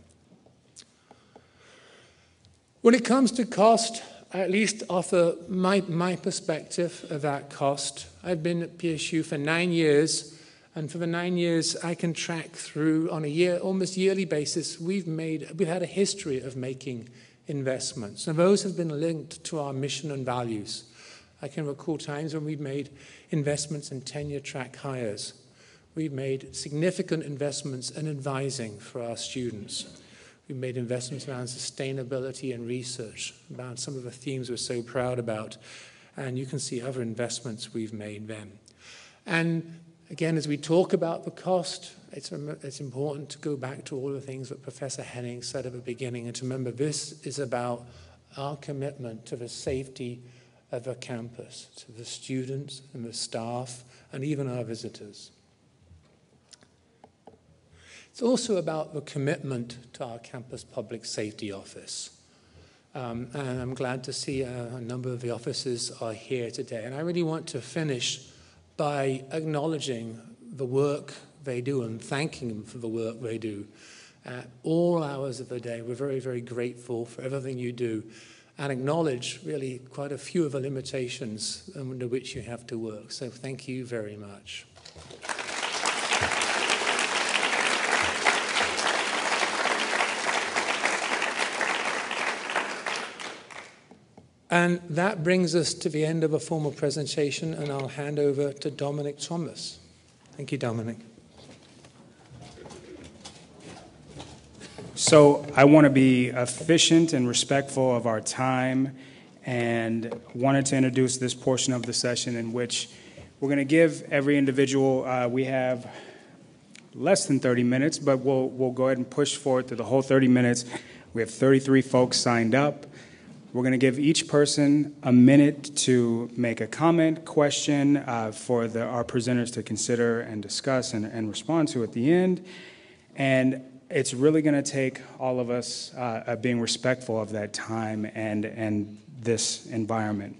Speaker 3: When it comes to cost, I at least offer my perspective of that cost. I've been at PSU for 9 years, and for the 9 years I can track through on a almost yearly basis. We've had a history of making investments, and those have been linked to our mission and values. I can recall times when we've made investments in tenure track hires. We've made significant investments in advising for our students. We've made investments around sustainability and research, about some of the themes we're so proud about. And you can see other investments we've made then. And again, as we talk about the cost, it's important to go back to all the things that Professor Henning said at the beginning, and to remember this is about our commitment to the safety of the campus, to the students and the staff, and even our visitors. It's also about the commitment to our campus public safety office. And I'm glad to see a number of the officers are here today. And I really want to finish by acknowledging the work they do and thanking them for the work they do. At all hours of the day, we're very, very grateful for everything you do, and acknowledge really quite a few of the limitations under which you have to work. So thank you very much. And that brings us to the end of a formal presentation, and I'll hand over to Dominic Thomas. Thank you, Dominic.
Speaker 5: So I want to be efficient and respectful of our time, and wanted to introduce this portion of the session in which we're going to give every individual, we have less than 30 minutes, but we'll go ahead and push forward to the whole 30 minutes. We have 33 folks signed up. We're going to give each person a minute to make a comment, question for our presenters to consider and discuss and respond to at the end. And it's really going to take all of us being respectful of that time and this environment.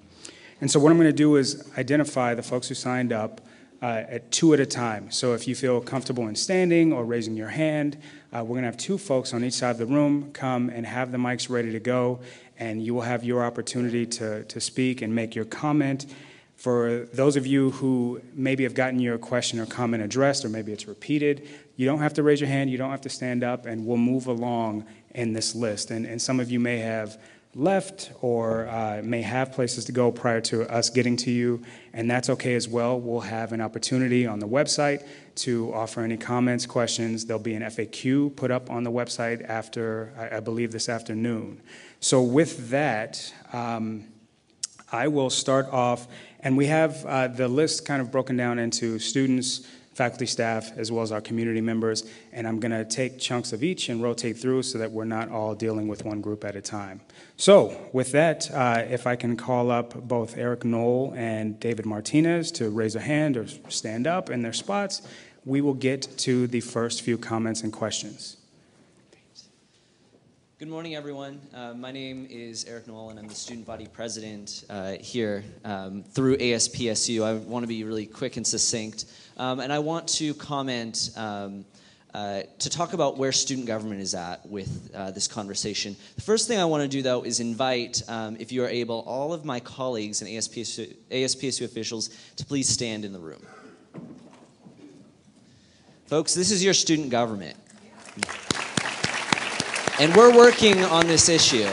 Speaker 5: And so what I'm going to do is identify the folks who signed up at 2 at a time. So if you feel comfortable in standing or raising your hand, we're going to have 2 folks on each side of the room come and have the mics ready to go, and you will have your opportunity to speak and make your comment. For those of you who maybe have gotten your question or comment addressed, or maybe it's repeated, you don't have to raise your hand, you don't have to stand up, and we'll move along in this list. And some of you may have left or may have places to go prior to us getting to you, and that's okay as well. We'll have an opportunity on the website to offer any comments, questions. There'll be an FAQ put up on the website after, I believe, this afternoon. So with that, I will start off, and we have the list kind of broken down into students faculty, staff, as well as our community members. And I'm going to take chunks of each and rotate through so that we're not all dealing with one group at a time. So with that, if I can call up both Eric Knoll and David Martinez to raise a hand or stand up in their spots, we will get to the first few comments and questions.
Speaker 6: Good morning, everyone. My name is Eric Knoll, and I'm the student body president here through ASPSU. I want to be really quick and succinct, and I want to comment to talk about where student government is at with this conversation. The first thing I want to do, though, is invite, if you are able, all of my colleagues and ASPSU officials to please stand in the room. Folks, this is your student government. And we're working on this issue.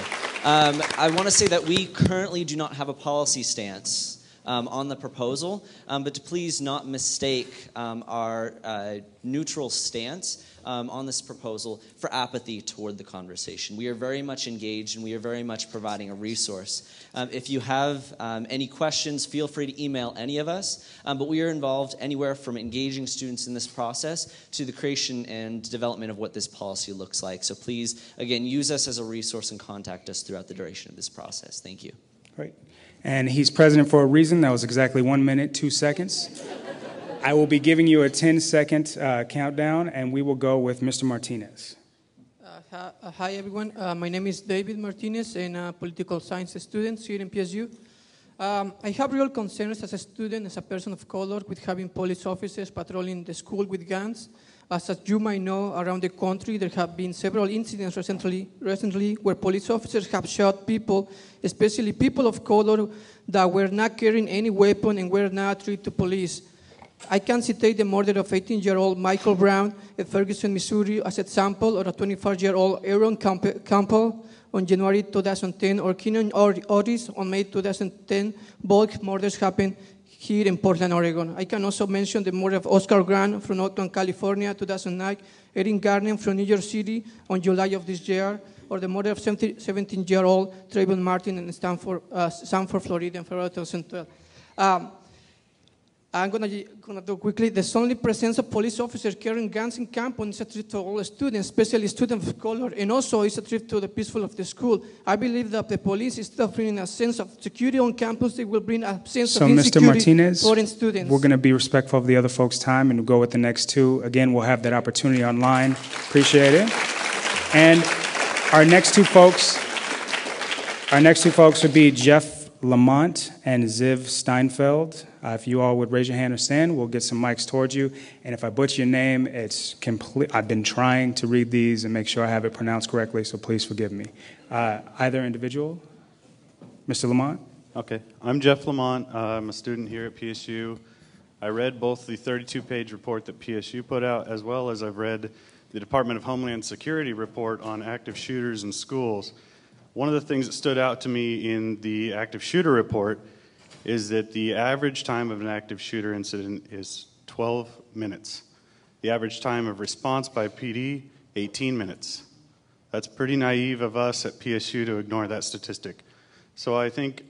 Speaker 6: I want to say that we currently do not have a policy stance on the proposal, but to please not mistake our neutral stance on this proposal for apathy toward the conversation. We are very much engaged, and we are very much providing a resource. If you have any questions, feel free to email any of us, but we are involved anywhere from engaging students in this process to the creation and development of what this policy looks like. So please, again, use us as a resource and contact us throughout the duration of this process. Thank you.
Speaker 5: Great. And he's president for a reason. That was exactly 1 minute, 2 seconds. I will be giving you a 10-second countdown, and we will go with Mr. Martinez.
Speaker 7: Hi, everyone. My name is David Martinez, and I'm a political science student here in PSU. I have real concerns as a student, as a person of color, with having police officers patrolling the school with guns. As you might know, around the country, there have been several incidents recently where police officers have shot people, especially people of color, that were not carrying any weapon and were not treated to police. I can cite the murder of 18-year-old Michael Brown at Ferguson, Missouri as an example, or a 25-year-old Aaron Campbell on January 2010, or Keenan Otis on May 2010. Both murders happened here in Portland, Oregon. I can also mention the murder of Oscar Grant from Oakland, California, 2009, Erin Garner from New York City on July of this year, or the murder of 17-year-old Trayvon Martin in Sanford, Florida, in February 2012. I'm going to do quickly. The only presence of police officers carrying guns in campus is a threat to all students, especially students of color, and also is a threat to the peaceful of the school. I believe that the police, instead of bringing a sense of security on campus, they will bring a sense of insecurity for students.
Speaker 5: We're going to be respectful of the other folks' time and go with the next two. Again, we'll have that opportunity online. Appreciate it. And our next two folks would be Jeff Lamont and Ziv Steinfeld. If you all would raise your hand or stand, we'll get some mics towards you. And if I butcher your name, it's complete. I've been trying to read these and make sure I have it pronounced correctly, so please forgive me. Either individual? Mr. Lamont?
Speaker 8: Okay. I'm Jeff Lamont. I'm a student here at PSU. I read both the 32-page report that PSU put out, as well as I've read the Department of Homeland Security report on active shooters in schools. One of the things that stood out to me in the active shooter report is that the average time of an active shooter incident is 12 minutes. The average time of response by PD, 18 minutes. That's pretty naive of us at PSU to ignore that statistic. So I think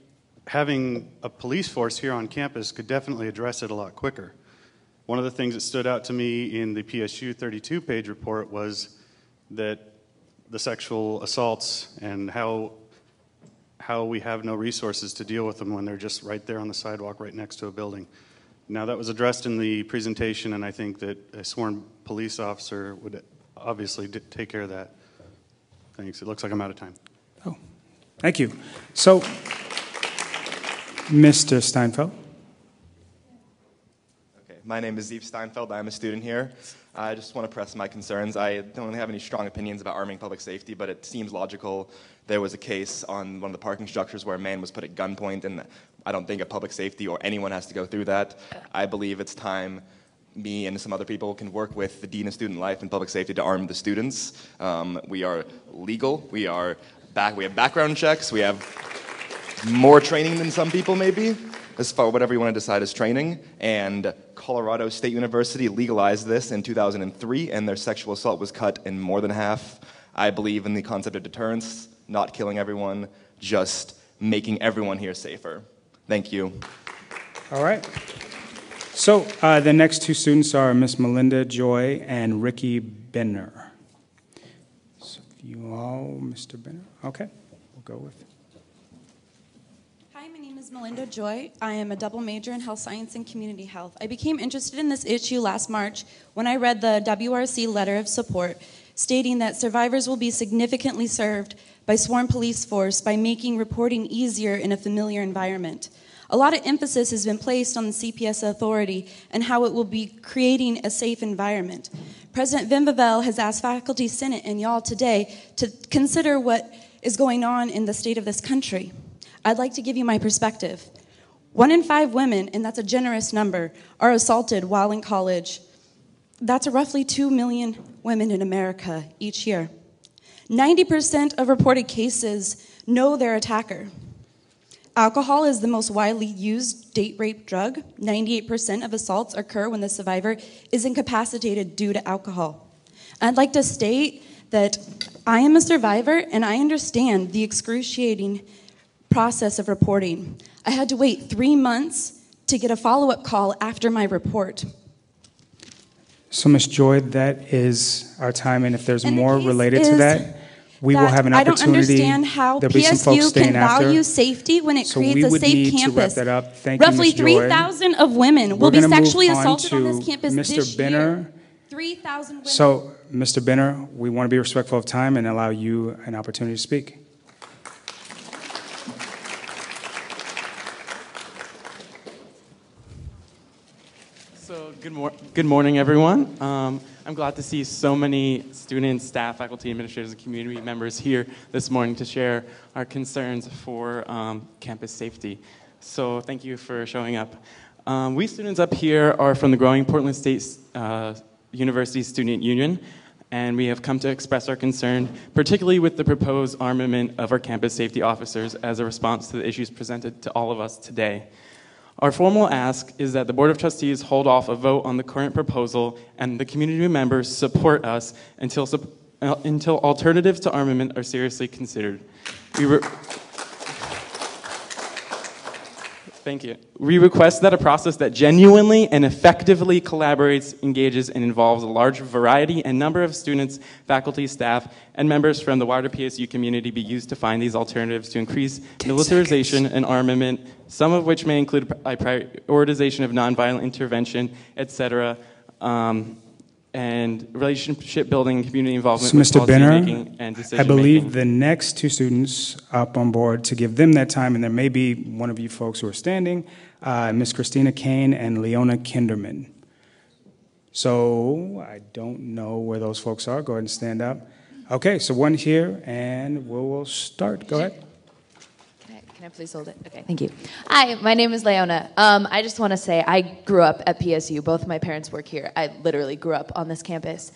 Speaker 8: having a police force here on campus could definitely address it a lot quicker. One of the things that stood out to me in the PSU 32-page report was that the sexual assaults and how we have no resources to deal with them when they're just right there on the sidewalk right next to a building. Now, that was addressed in the presentation, and I think that a sworn police officer would obviously take care of that. Thanks. It looks like I'm out of time.
Speaker 5: Oh, thank you. So, Mr. Steinfeld.
Speaker 9: Okay, my name is Ziv Steinfeld. I'm a student here. I just want to press my concerns. I don't have any strong opinions about arming public safety, but it seems logical. There was a case on one of the parking structures where a man was put at gunpoint, and I don't think a public safety or anyone has to go through that. I believe it's time me and some other people can work with the Dean of Student Life and Public Safety to arm the students. We are legal. We have background checks. We have more training than some people maybe, as far whatever you want to decide is training. And Colorado State University legalized this in 2003, and their sexual assault was cut in more than half. I believe in the concept of deterrence, not killing everyone, just making everyone here safer. Thank you.
Speaker 5: All right. So the next two students are Miss Melinda Joy and Ricky Benner. So if you all, Mr. Benner, okay, we'll go with it.
Speaker 10: Hi, my name is Melinda Joy. I am a double major in health science and community health. I became interested in this issue last March when I read the WRC letter of support stating that survivors will be significantly served by sworn police force by making reporting easier in a familiar environment. A lot of emphasis has been placed on the CPS authority and how it will be creating a safe environment. President Vin Pavel has asked Faculty Senate and y'all today to consider what is going on in the state of this country. I'd like to give you my perspective. 1 in 5 women, and that's a generous number, are assaulted while in college. That's roughly 2 million women in America each year. 90% of reported cases know their attacker. Alcohol is the most widely used date rape drug. 98% of assaults occur when the survivor is incapacitated due to alcohol. I'd like to state that I am a survivor and I understand the excruciating process of reporting. I had to wait 3 months to get a follow-up call after my report.
Speaker 5: So, Ms. Joy, that is our time, and if there's more related to that, we will have an opportunity.
Speaker 10: I don't understand how PSU can value safety when it creates a safe campus.
Speaker 5: To wrap that up. Thank you,
Speaker 10: Roughly
Speaker 5: Ms. Joy.
Speaker 10: 3,000 of women will be sexually assaulted on this campus
Speaker 5: Mr.
Speaker 10: this
Speaker 5: Benner.
Speaker 10: year. 3,000 women.
Speaker 5: So, Mr. Benner, we want to be respectful of time and allow you an opportunity to speak.
Speaker 11: So good morning, everyone. I'm glad to see so many students, staff, faculty, administrators, and community members here this morning to share our concerns for campus safety. So thank you for showing up. We students up here are from the growing Portland State University Student Union, and we have come to express our concern, particularly with the proposed armament of our campus safety officers as a response to the issues presented to all of us today. Our formal ask is that the Board of Trustees hold off a vote on the current proposal and the community members support us until alternatives to armament are seriously considered. Thank you. We request that a process that genuinely and effectively collaborates, engages, and involves a large variety and number of students, faculty, staff, and members from the wider PSU community be used to find these alternatives to increase militarization and armament, some of which may include a prioritization of nonviolent intervention, etc., and relationship building, community involvement,
Speaker 5: So, Mr. Benner,
Speaker 11: and decision
Speaker 5: I believe
Speaker 11: making.
Speaker 5: the next two students up on board, to give them that time, and there may be one of you folks who are standing, Ms. Christina Kane and Leona Kinderman. So I don't know where those folks are. Go ahead and stand up. Okay, so one here, and we'll start. Go ahead.
Speaker 12: Can I please hold it? Okay, thank you. Hi, my name is Leona. I just want to say I grew up at PSU. Both of my parents work here. I literally grew up on this campus.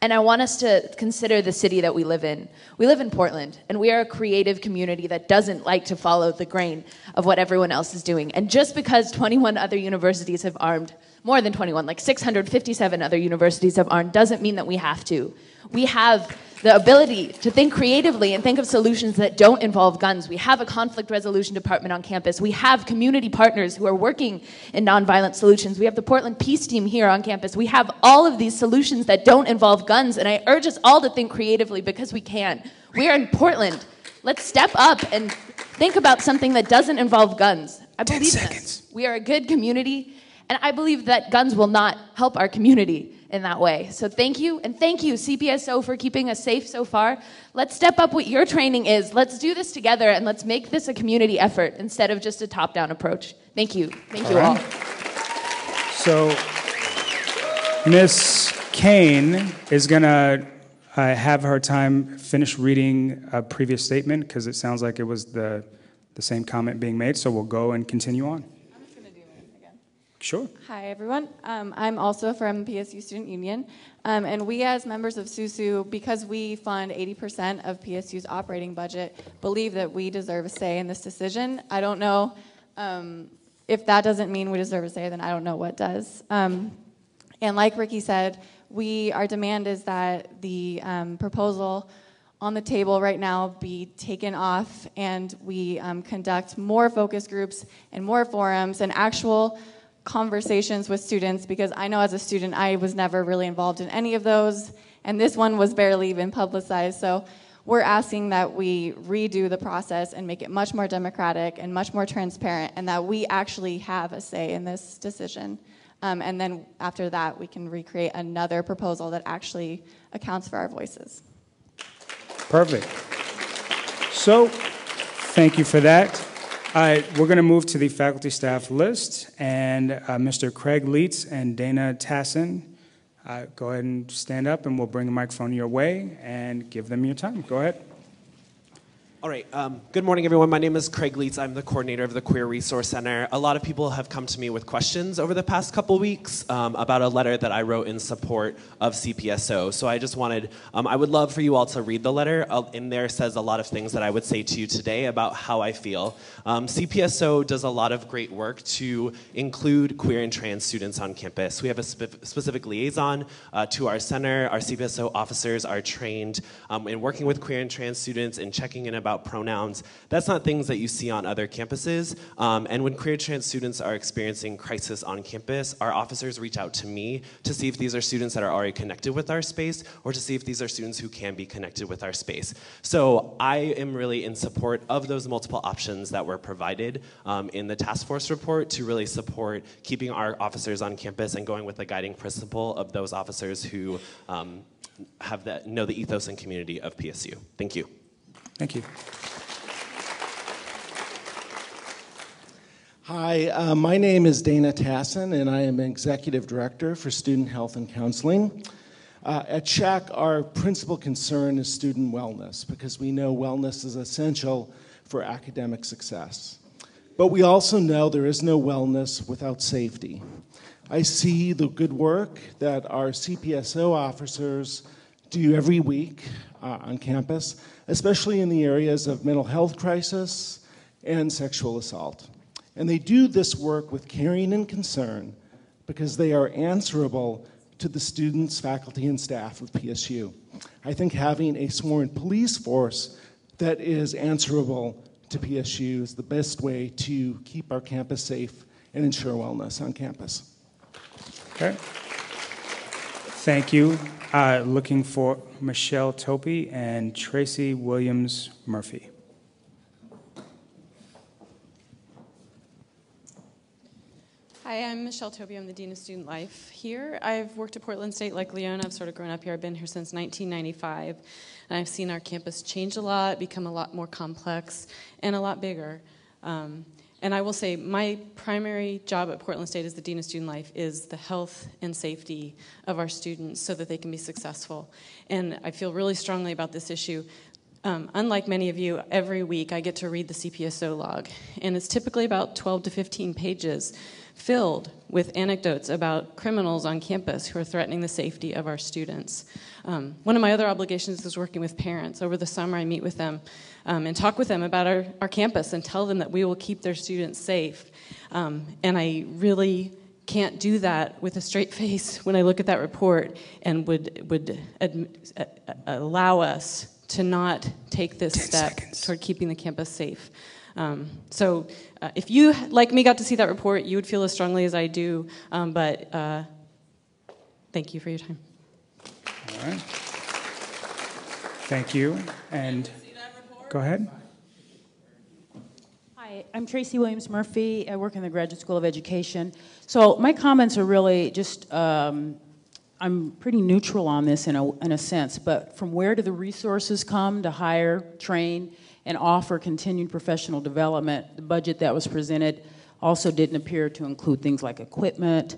Speaker 12: And I want us to consider the city that we live in. We live in Portland, and we are a creative community that doesn't like to follow the grain of what everyone else is doing. And just because 21 other universities have armed, more than 21, like 657 other universities have armed, doesn't mean that we have to. We have the ability to think creatively and think of solutions that don't involve guns. We have a conflict resolution department on campus. We have community partners who are working in nonviolent solutions. We have the Portland Peace Team here on campus. We have all of these solutions that don't involve guns, and I urge us all to think creatively because we can. We are in Portland. Let's step up and think about something that doesn't involve guns. I believe in this. We are a good community, and I believe that guns will not help our community in that way. So thank you, and thank you, CPSO, for keeping us safe so far. Let's step up what your training is. Let's do this together, and let's make this a community effort instead of just a top-down approach. Thank you. Thank you all.
Speaker 5: So Ms. Kane is going to have her time finish reading a previous statement because it sounds like it was the same comment being made, so we'll go and continue on. Sure.
Speaker 13: Hi, everyone. I'm also from PSU Student Union, and we as members of SUSU, because we fund 80% of PSU's operating budget, believe that we deserve a say in this decision. I don't know if that doesn't mean we deserve a say, then I don't know what does. And like Ricky said, our demand is that the proposal on the table right now be taken off, and we conduct more focus groups and more forums and actual conversations with students, because I know as a student I was never really involved in any of those, and this one was barely even publicized. So we're asking that we redo the process and make it much more democratic and much more transparent, and that we actually have a say in this decision. And then after that, we can recreate another proposal that actually accounts for our voices.
Speaker 5: Perfect. So, thank you for that. We're going to move to the faculty staff list, and Mr. Craig Leitz and Dana Tassin, go ahead and stand up, and we'll bring a microphone your way and give them your time. Go ahead.
Speaker 14: All right. Good morning, everyone. My name is Craig Leitz. I'm the coordinator of the Queer Resource Center. A lot of people have come to me with questions over the past couple weeks about a letter that I wrote in support of CPSO. So I just wanted, I would love for you all to read the letter. In there says a lot of things that I would say to you today about how I feel. CPSO does a lot of great work to include queer and trans students on campus. We have a specific liaison to our center. Our CPSO officers are trained in working with queer and trans students and checking in about pronouns. That's not things that you see on other campuses. And when queer trans students are experiencing crisis on campus, our officers reach out to me to see if these are students that are already connected with our space, or to see if these are students who can be connected with our space. So I am really in support of those multiple options that were provided in the task force report to really support keeping our officers on campus and going with the guiding principle of those officers who know the ethos and community of PSU. Thank you.
Speaker 5: Thank you.
Speaker 15: Hi, my name is Dana Tassin, and I am Executive Director for Student Health and Counseling. At SHAC, our principal concern is student wellness, because we know wellness is essential for academic success. But we also know there is no wellness without safety. I see the good work that our CPSO officers do every week on campus, especially in the areas of mental health crisis and sexual assault. And they do this work with caring and concern because they are answerable to the students, faculty, and staff of PSU. I think having a sworn police force that is answerable to PSU is the best way to keep our campus safe and ensure wellness on campus.
Speaker 5: Okay. Thank you. Looking for Michelle Topi and Tracy Williams Murphy.
Speaker 16: Hi, I'm Michelle Topi. I'm the Dean of Student Life here. I've worked at Portland State like Leona. I've sort of grown up here. I've been here since 1995. And I've seen our campus change a lot, become a lot more complex, and a lot bigger. And I will say my primary job at Portland State as the Dean of Student Life is the health and safety of our students so that they can be successful. And I feel really strongly about this issue. Unlike many of you, every week I get to read the CPSO log. And it's typically about 12 to 15 pages filled with anecdotes about criminals on campus who are threatening the safety of our students. One of my other obligations is working with parents. Over the summer I meet with them and talk with them about our campus and tell them that we will keep their students safe. And I really can't do that with a straight face when I look at that report and would allow us to not take this step toward keeping the campus safe. So if you, like me, got to see that report, you would feel as strongly as I do, but thank you for your time.
Speaker 5: All right. Thank you. And go ahead.
Speaker 17: Hi, I'm Tracy Williams Murphy. I work in the Graduate School of Education. So my comments are really just, I'm pretty neutral on this in a sense, but from where do the resources come to hire, train, and offer continued professional development? The budget that was presented also didn't appear to include things like equipment.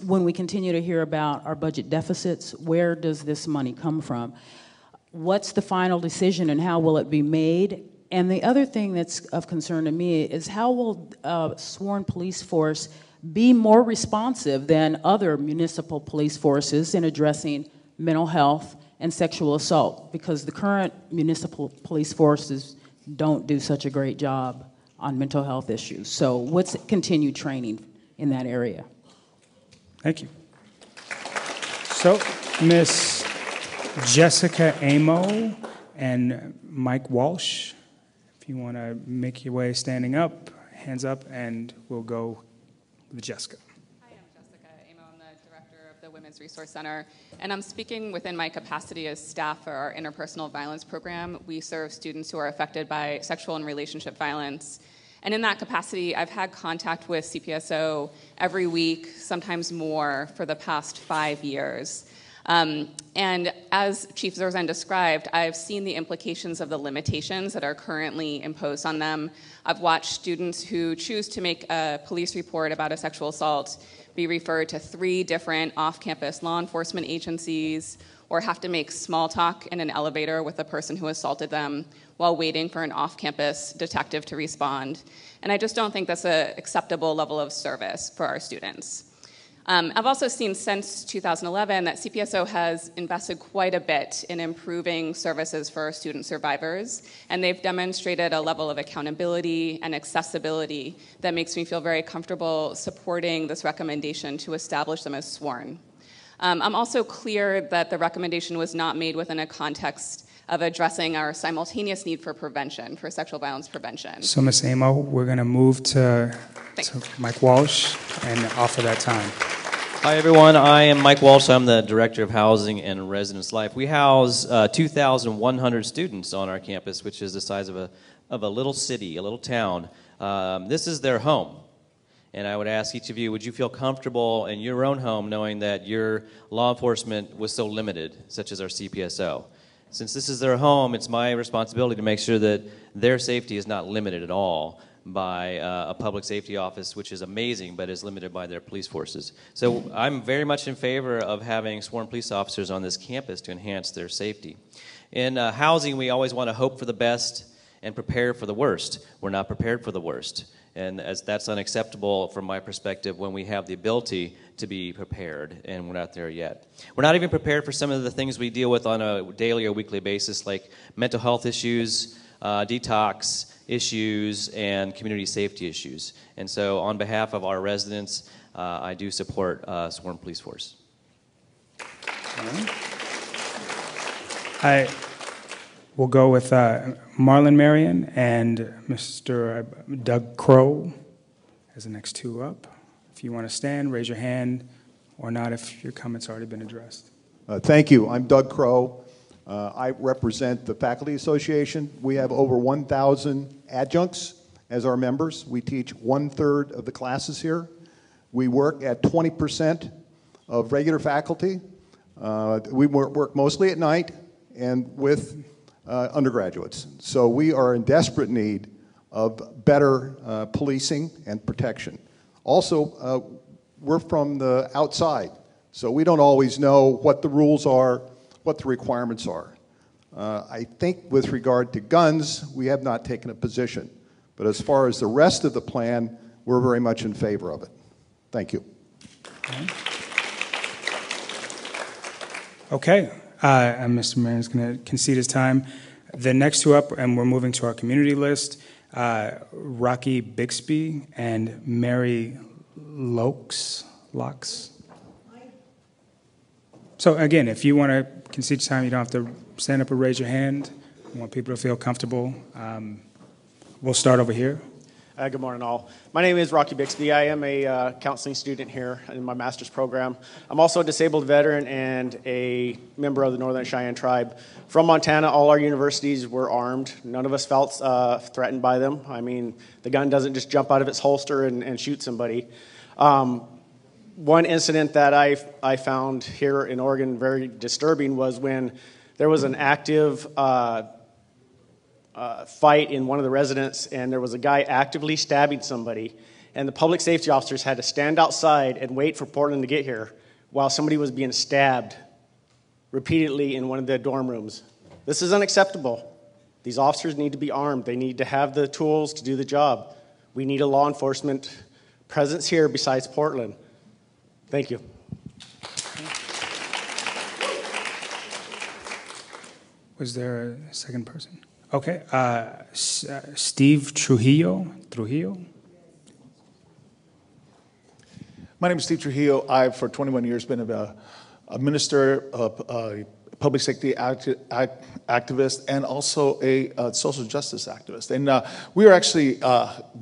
Speaker 17: When we continue to hear about our budget deficits, where does this money come from? What's the final decision and how will it be made? And the other thing that's of concern to me is how will a sworn police force be more responsive than other municipal police forces in addressing mental health and sexual assault, because the current municipal police forces don't do such a great job on mental health issues. So what's continued training in that area?
Speaker 5: Thank you. So, Miss Jessica Amo and Mike Walsh, if you want to make your way standing up, hands up, and we'll go Jessica.
Speaker 18: Hi, I'm Jessica Amo. I'm the director of the Women's Resource Center, and I'm speaking within my capacity as staff for our interpersonal violence program. We serve students who are affected by sexual and relationship violence. And in that capacity, I've had contact with CPSO every week, sometimes more, for the past 5 years. And as Chief Zerzan described, I've seen the implications of the limitations that are currently imposed on them. I've watched students who choose to make a police report about a sexual assault be referred to 3 different off-campus law enforcement agencies, or have to make small talk in an elevator with the person who assaulted them while waiting for an off-campus detective to respond. And I just don't think that's an acceptable level of service for our students. I've also seen since 2011 that CPSO has invested quite a bit in improving services for student survivors, and they've demonstrated a level of accountability and accessibility that makes me feel very comfortable supporting this recommendation to establish them as sworn. I'm also clear that the recommendation was not made within a context of addressing our simultaneous need for prevention, for sexual violence prevention.
Speaker 5: So, Ms. Amo, we're going to move to Mike Walsh and offer that time.
Speaker 19: Hi, everyone. I am Mike Walsh. I'm the Director of Housing and Residence Life. We house 2,100 students on our campus, which is the size of a little city, a little town. This is their home. And I would ask each of you, would you feel comfortable in your own home knowing that your law enforcement was so limited, such as our CPSO? Since this is their home, it's my responsibility to make sure that their safety is not limited at all by a public safety office, which is amazing, but is limited by their police forces. So I'm very much in favor of having sworn police officers on this campus to enhance their safety. In housing, we always want to hope for the best and prepare for the worst. We're not prepared for the worst. And that's unacceptable from my perspective when we have the ability to be prepared, and we're not there yet. We're not even prepared for some of the things we deal with on a daily or weekly basis, like mental health issues, detox issues, and community safety issues. And so on behalf of our residents, I do support sworn police force.
Speaker 5: I will go with Marlon Marion and Mr. Doug Crow as the next 2 up. If you want to stand, raise your hand, or not if your comment's already been addressed.
Speaker 20: Thank you. I'm Doug Crow. I represent the Faculty Association. We have over 1,000 adjuncts as our members. We teach 1/3 of the classes here. We work at 20% of regular faculty. We work mostly at night and with undergraduates. So we are in desperate need of better policing and protection. Also, we're from the outside, so we don't always know what the rules are, what the requirements are. I think with regard to guns, we have not taken a position. But as far as the rest of the plan, we're very much in favor of it. Thank you.
Speaker 5: Okay, and Mr. Mayor is going to concede his time. The next 2 up, and we're moving to our community list, Rocky Bixby and Mary Locks. So again, if you want to concede your time, you don't have to stand up or raise your hand. I want people to feel comfortable. We'll start over here.
Speaker 21: Good morning, all. My name is Rocky Bixby. I am a counseling student here in my master's program. I'm also a disabled veteran and a member of the Northern Cheyenne Tribe. From Montana, all our universities were armed. None of us felt threatened by them. I mean, the gun doesn't just jump out of its holster and shoot somebody. One incident that I found here in Oregon very disturbing was when there was an active fight in one of the residents, and there was a guy actively stabbing somebody, and the public safety officers had to stand outside and wait for Portland to get here while somebody was being stabbed repeatedly in one of the dorm rooms. This is unacceptable. These officers need to be armed. They need to have the tools to do the job. We need a law enforcement presence here besides Portland. Thank you.
Speaker 5: Was there a second person? Okay, Steve Trujillo. My
Speaker 22: name is Steve Trujillo. I've, for 21 years, been a minister,
Speaker 1: public safety activist and also a social justice activist. And we are actually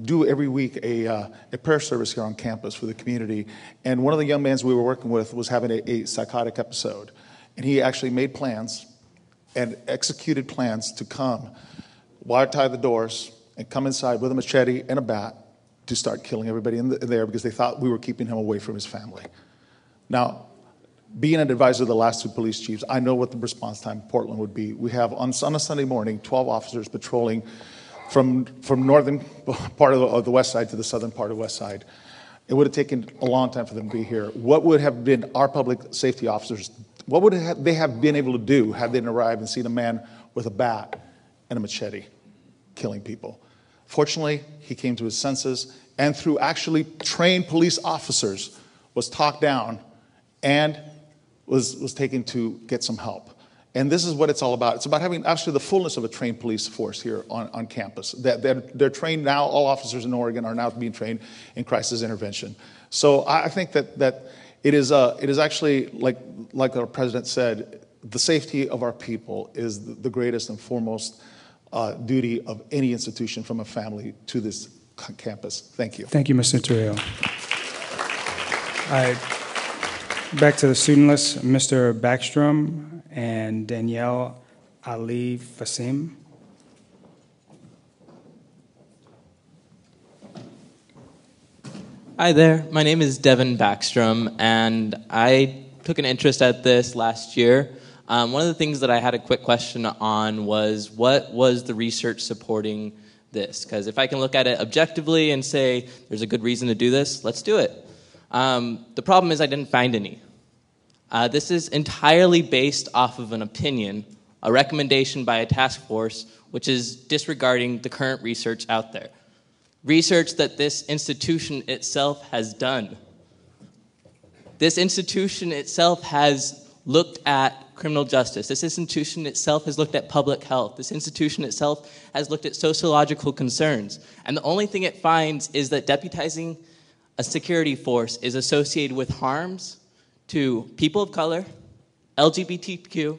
Speaker 1: do every week a prayer service here on campus for the community. And one of the young men we were working with was having a psychotic episode. And he actually made plans and executed plans to come, wire tie the doors, and come inside with a machete and a bat to start killing everybody in there because they thought we were keeping him away from his family. Now, being an advisor to the last two police chiefs, I know what the response time in Portland would be. We have, on a Sunday morning, 12 officers patrolling from northern part of the west side to the southern part of west side. It would have taken a long time for them to be here. What would have been our public safety officers, what would they have been able to do had they arrived and seen a man with a bat and a machete killing people? Fortunately, he came to his senses and through actually trained police officers was talked down and was taken to get some help. And this is what it's all about. It's about having actually the fullness of a trained police force here on campus. They're trained now, all officers in Oregon are now being trained in crisis intervention. So I think that it is actually, like our president said, the safety of our people is the greatest and foremost duty of any institution from a family to this campus. Thank you.
Speaker 5: Thank you, Mr. Torrio. All right. Back to the student list, Mr. Backstrom and Danielle Ali Fasim.
Speaker 22: Hi there, my name is Devin Backstrom, and I took an interest at this last year. One of the things that I had a quick question on was what was the research supporting this? Because if I can look at it objectively and say there's a good reason to do this, let's do it. The problem is I didn't find any. This is entirely based off of an opinion, a recommendation by a task force, which is disregarding the current research out there. Research that this institution itself has done. This institution itself has looked at criminal justice. This institution itself has looked at public health. This institution itself has looked at sociological concerns. And the only thing it finds is that deputizing a security force is associated with harms to people of color, LGBTQ,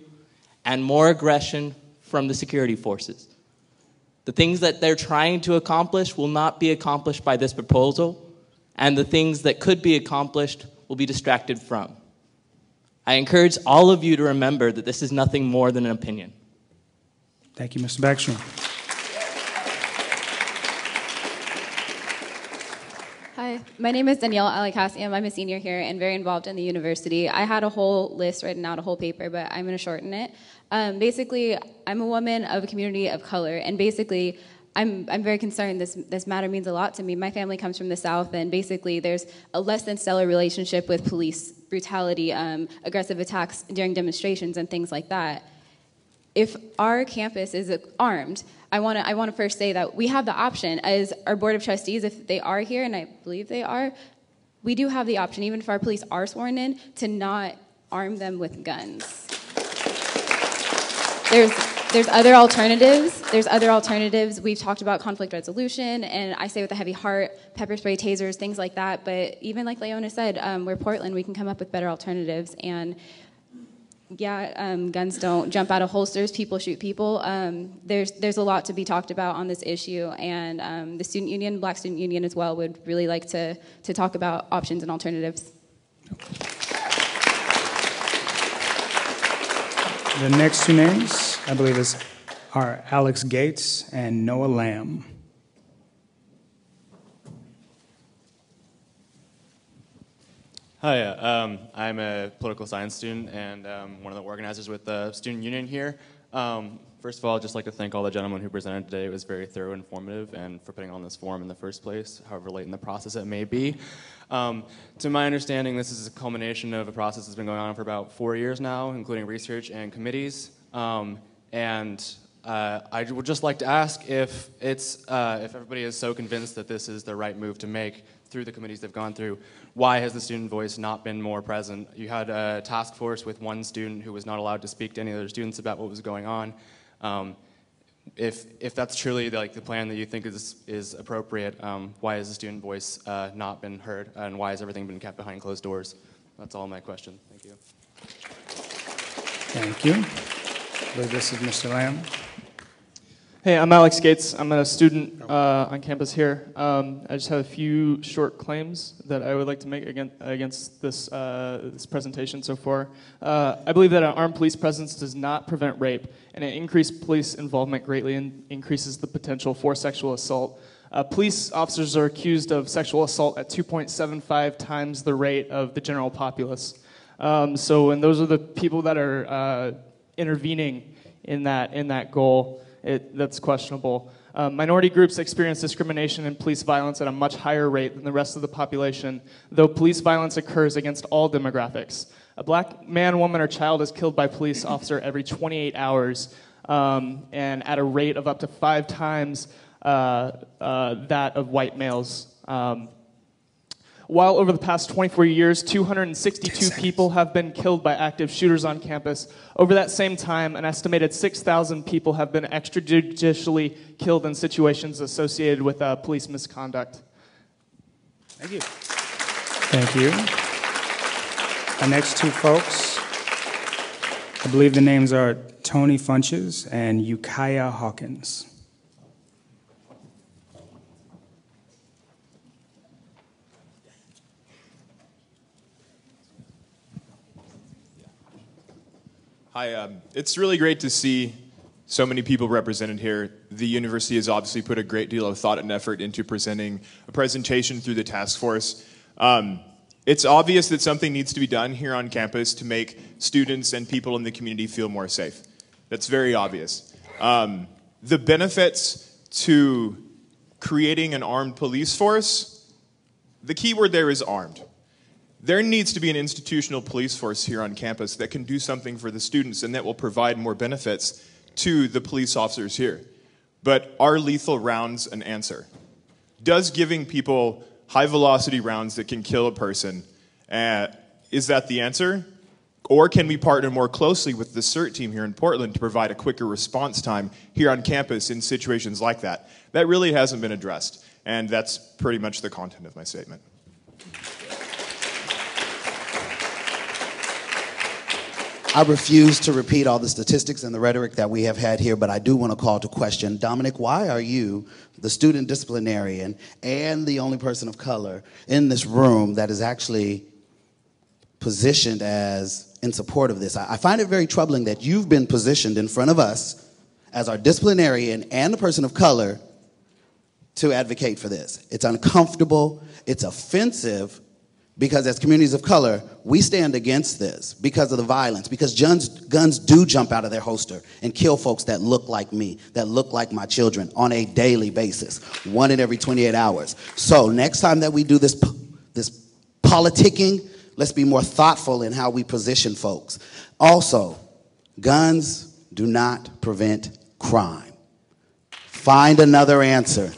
Speaker 22: and more aggression from the security forces. The things that they're trying to accomplish will not be accomplished by this proposal, and the things that could be accomplished will be distracted from. I encourage all of you to remember that this is nothing more than an opinion.
Speaker 5: Thank you, Mr. Backstrom.
Speaker 23: Hi, my name is Danielle Alicasiam. I'm a senior here and very involved in the university. I had a whole list written out, a whole paper, but I'm going to shorten it. Basically, I'm a woman of a community of color, and basically, I'm very concerned. This matter means a lot to me. My family comes from the South, and basically, there's a less than stellar relationship with police brutality, aggressive attacks during demonstrations, and things like that. If our campus is armed, I want to first say that we have the option as our board of trustees, if they are here, and I believe they are, we do have the option, even if our police are sworn in, to not arm them with guns. There's other alternatives. There's other alternatives. We've talked about conflict resolution, and I say with a heavy heart, pepper spray, tasers, things like that. But even like Leona said, we're Portland. We can come up with better alternatives. And yeah, guns don't jump out of holsters. People shoot people. There's a lot to be talked about on this issue, and the student union, Black Student Union as well, would really like to talk about options and alternatives.
Speaker 5: The next two names, I believe, are Alex Gates and Noah Lamb.
Speaker 11: Hi, I'm a political science student and one of the organizers with the student union here. First of all, I'd just like to thank all the gentlemen who presented today. It was very thorough and informative, and for putting on this forum in the first place, however late in the process it may be. To my understanding, this is a culmination of a process that's been going on for about 4 years now, including research and committees. I would just like to ask if everybody is so convinced that this is the right move to make through the committees they've gone through, why has the student voice not been more present? You had a task force with one student who was not allowed to speak to any other students about what was going on. If that's truly the plan that you think is appropriate, why has the student voice not been heard, and why has everything been kept behind closed doors? That's all my question. Thank you.
Speaker 5: Thank you. I believe this is Mr. Lamb.
Speaker 2: Hey, I'm Alex Gates. I'm a student on campus here. I just have a few short claims that I would like to make against this presentation so far. I believe that an armed police presence does not prevent rape, and an increased police involvement greatly increases the potential for sexual assault. Police officers are accused of sexual assault at 2.75 times the rate of the general populace. And those are the people that are intervening in that goal. That's questionable. Minority groups experience discrimination and police violence at a much higher rate than the rest of the population, though police violence occurs against all demographics. A black man, woman, or child is killed by a police officer every 28 hours, and at a rate of up to 5 times that of white males. While over the past 24 years, 262 people have been killed by active shooters on campus, over that same time, an estimated 6,000 people have been extrajudicially killed in situations associated with police misconduct.
Speaker 5: Thank you. Thank you. Our next two folks, I believe the names are Tony Funches and Ukiah Hawkins.
Speaker 3: Hi, it's really great to see so many people represented here. The university has obviously put a great deal of thought and effort into presenting a presentation through the task force. It's obvious that something needs to be done here on campus to make students and people in the community feel more safe. That's very obvious. The benefits to creating an armed police force, the key word there is armed. There needs to be an institutional police force here on campus that can do something for the students and that will provide more benefits to the police officers here. But are lethal rounds an answer? Does giving people high-velocity rounds that can kill a person, is that the answer? Or can we partner more closely with the CERT team here in Portland to provide a quicker response time here on campus in situations like that? That really hasn't been addressed, and that's pretty much the content of my statement.
Speaker 4: I refuse to repeat all the statistics and the rhetoric that we have had here, but I do want to call to question. Dominic, why are you, the student disciplinarian, and the only person of color in this room that is actually positioned as in support of this? I find it very troubling that you've been positioned in front of us as our disciplinarian and a person of color to advocate for this. It's uncomfortable, it's offensive, because as communities of color, we stand against this because of the violence, because guns do jump out of their holster and kill folks that look like me, that look like my children on a daily basis, 1 in every 28 hours. So next time that we do this politicking, let's be more thoughtful in how we position folks. Also, guns do not prevent crime. Find another answer.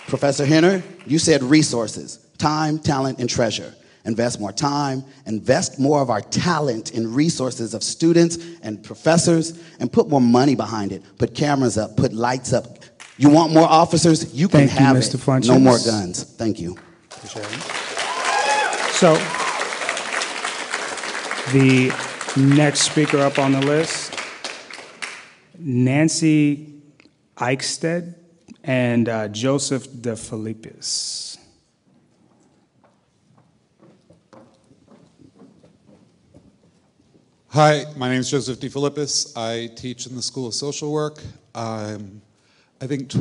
Speaker 4: Professor Henner, you said resources, time, talent, and treasure. Invest more time, invest more of our talent in resources of students and professors, and put more money behind it. Put cameras up, put lights up. You want more officers? You can have it.
Speaker 5: Mr. Funches.
Speaker 4: No more guns. Thank you.
Speaker 5: So, the next speaker up on the list, Nancy Eichstead and Joseph De Philippis.
Speaker 24: Hi, my name is Joseph De Philippis. I teach in the School of Social Work. I think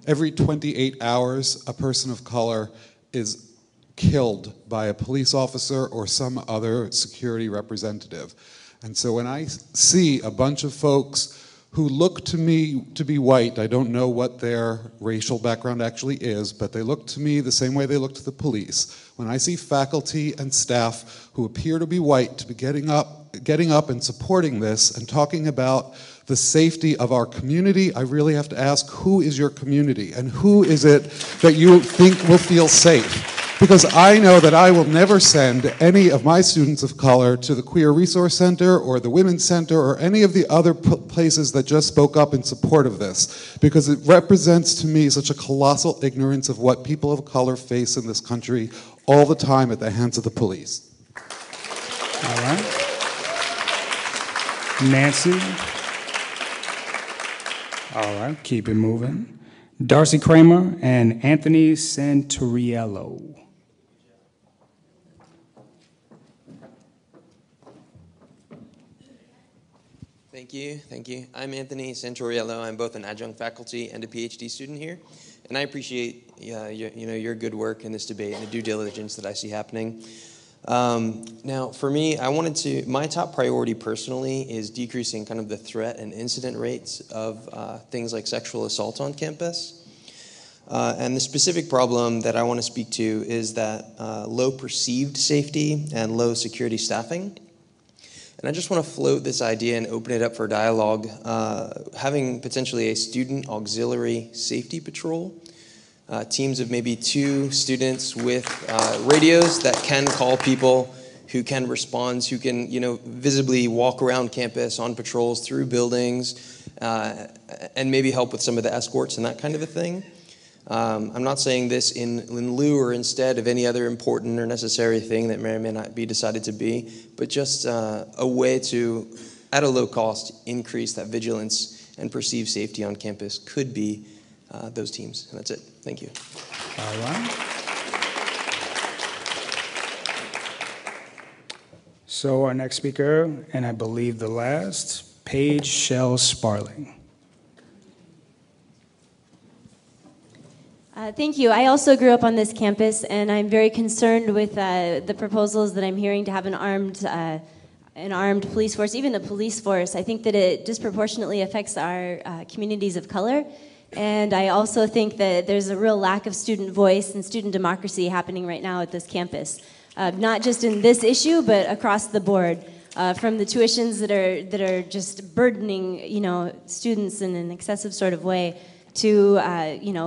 Speaker 24: every 28 hours, a person of color is killed by a police officer or some other security representative. And so when I see a bunch of folks who look to me to be white, I don't know what their racial background actually is, but they look to me the same way they look to the police. When I see faculty and staff who appear to be white to be getting up and supporting this and talking about the safety of our community, I really have to ask, who is your community? And who is it that you think will feel safe? Because I know that I will never send any of my students of color to the Queer Resource Center or the Women's Center or any of the other places that just spoke up in support of this, because it represents to me such a colossal ignorance of what people of color face in this country all the time at the hands of the police.
Speaker 5: All right. Nancy. All right, keep it moving. Darcy Kramer and Anthony Santoriello.
Speaker 6: Thank you. I'm Anthony Santoriello. I'm both an adjunct faculty and a PhD student here, and I appreciate your good work in this debate and the due diligence that I see happening. Now, for me, my top priority personally is decreasing kind of the threat and incident rates of things like sexual assault on campus. And the specific problem that I want to speak to is that low perceived safety and low security staffing. And I just want to float this idea and open it up for dialogue, having potentially a student auxiliary safety patrol, teams of maybe 2 students with radios that can call people, who can respond, who can visibly walk around campus on patrols through buildings, and maybe help with some of the escorts and that kind of a thing. I'm not saying this in lieu or instead of any other important or necessary thing that may or may not be decided to be, but just a way to, at a low cost, increase that vigilance and perceived safety on campus could be those teams. And that's it. Thank you.
Speaker 5: All right. So our next speaker, and I believe the last, Paige Shell Sparling.
Speaker 7: Thank you. I also grew up on this campus, and I'm very concerned with the proposals that I'm hearing to have an armed police force, even a police force. I think that it disproportionately affects our communities of color, and I also think that there's a real lack of student voice and student democracy happening right now at this campus, not just in this issue, but across the board. From the tuitions that are just burdening, students in an excessive sort of way, to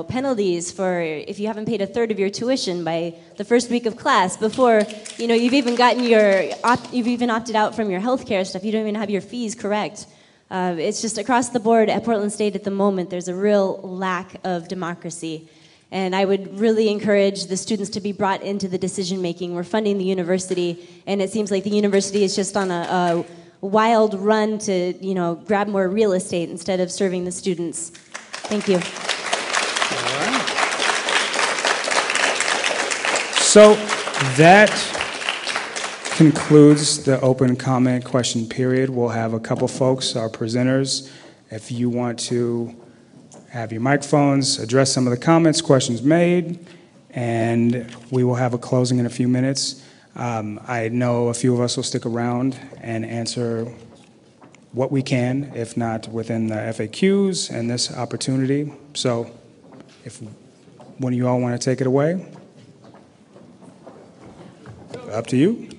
Speaker 7: penalties for if you haven't paid a third of your tuition by the first week of class before you've even gotten you've even opted out from your healthcare stuff. You don't even have your fees correct. It's just across the board at Portland State at the moment. There's a real lack of democracy, and I would really encourage the students to be brought into the decision making. We're funding the university, and it seems like the university is just on a wild run to grab more real estate instead of serving the students. Thank you.
Speaker 5: All right. So that concludes the open comment question period. We'll have a couple folks, our presenters, if you want to have your microphones, address some of the comments, questions made, and we will have a closing in a few minutes. I know a few of us will stick around and answer what we can, if not within the FAQs and this opportunity. So if one of you all want to take it away, up to you.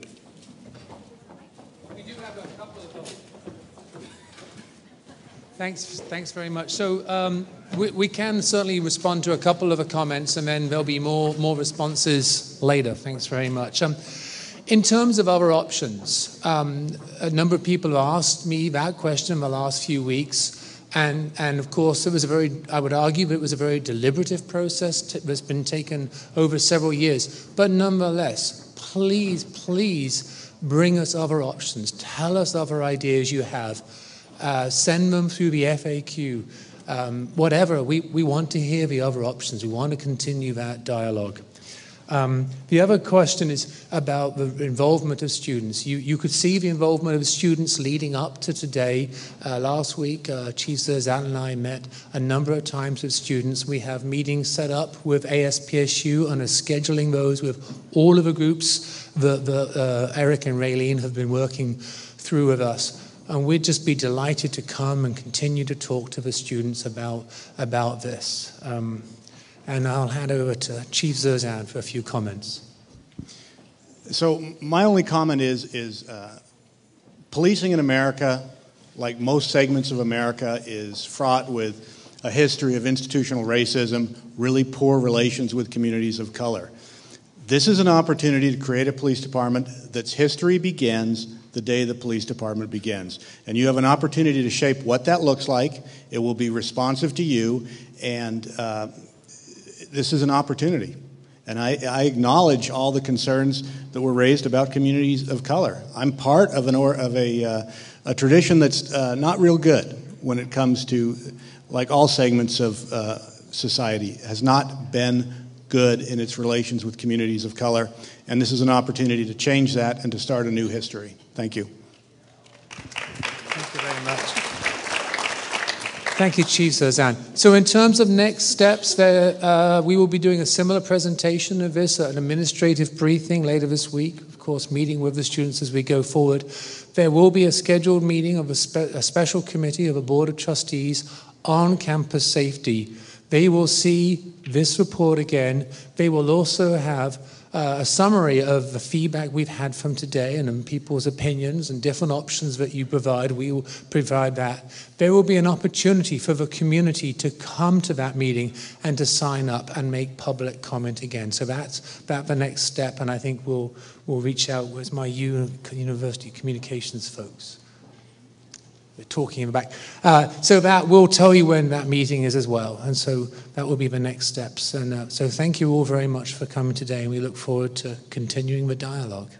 Speaker 8: Thanks very much. So we can certainly respond to a couple of the comments, and then there'll be more responses later. Thanks very much. In terms of other options, a number of people have asked me that question in the last few weeks, and of course I would argue that it was a very deliberative process that's been taken over several years. But nonetheless, please bring us other options. Tell us other ideas you have. Send them through the FAQ. Whatever, we want to hear the other options. We want to continue that dialogue. The other question is about the involvement of students. You could see the involvement of students leading up to today. Last week, Chief Zerzan and I met a number of times with students. We have meetings set up with ASPSU and are scheduling those with all of the groups that Eric and Raylene have been working through with us. And we'd just be delighted to come and continue to talk to the students about this. And I'll hand over to Chief Zerzan for a few comments.
Speaker 9: So my only comment is policing in America, like most segments of America, is fraught with a history of institutional racism, really poor relations with communities of color. This is an opportunity to create a police department that's history begins the day the police department begins. And you have an opportunity to shape what that looks like. It will be responsive to you, and this is an opportunity. And I acknowledge all the concerns that were raised about communities of color. I'm part of a tradition that's not real good when it comes to, like all segments of society, has not been good in its relations with communities of color. And this is an opportunity to change that and to start a new history. Thank you.
Speaker 8: Thank you very much. Thank you, Chief Zerzan. So in terms of next steps, we will be doing a similar presentation of this at an administrative briefing later this week, of course, meeting with the students as we go forward. There will be a scheduled meeting of a special committee of a board of trustees on campus safety. They will see this report again. They will also have a summary of the feedback we've had from today and people's opinions and different options that you provide. We will provide that. There will be an opportunity for the community to come to that meeting and to sign up and make public comment again. So that's the next step, and I think we'll reach out with my university communications folks. We're talking in the back. So that will tell you when that meeting is as well. And so that will be the next steps. And so thank you all very much for coming today. And we look forward to continuing the dialogue.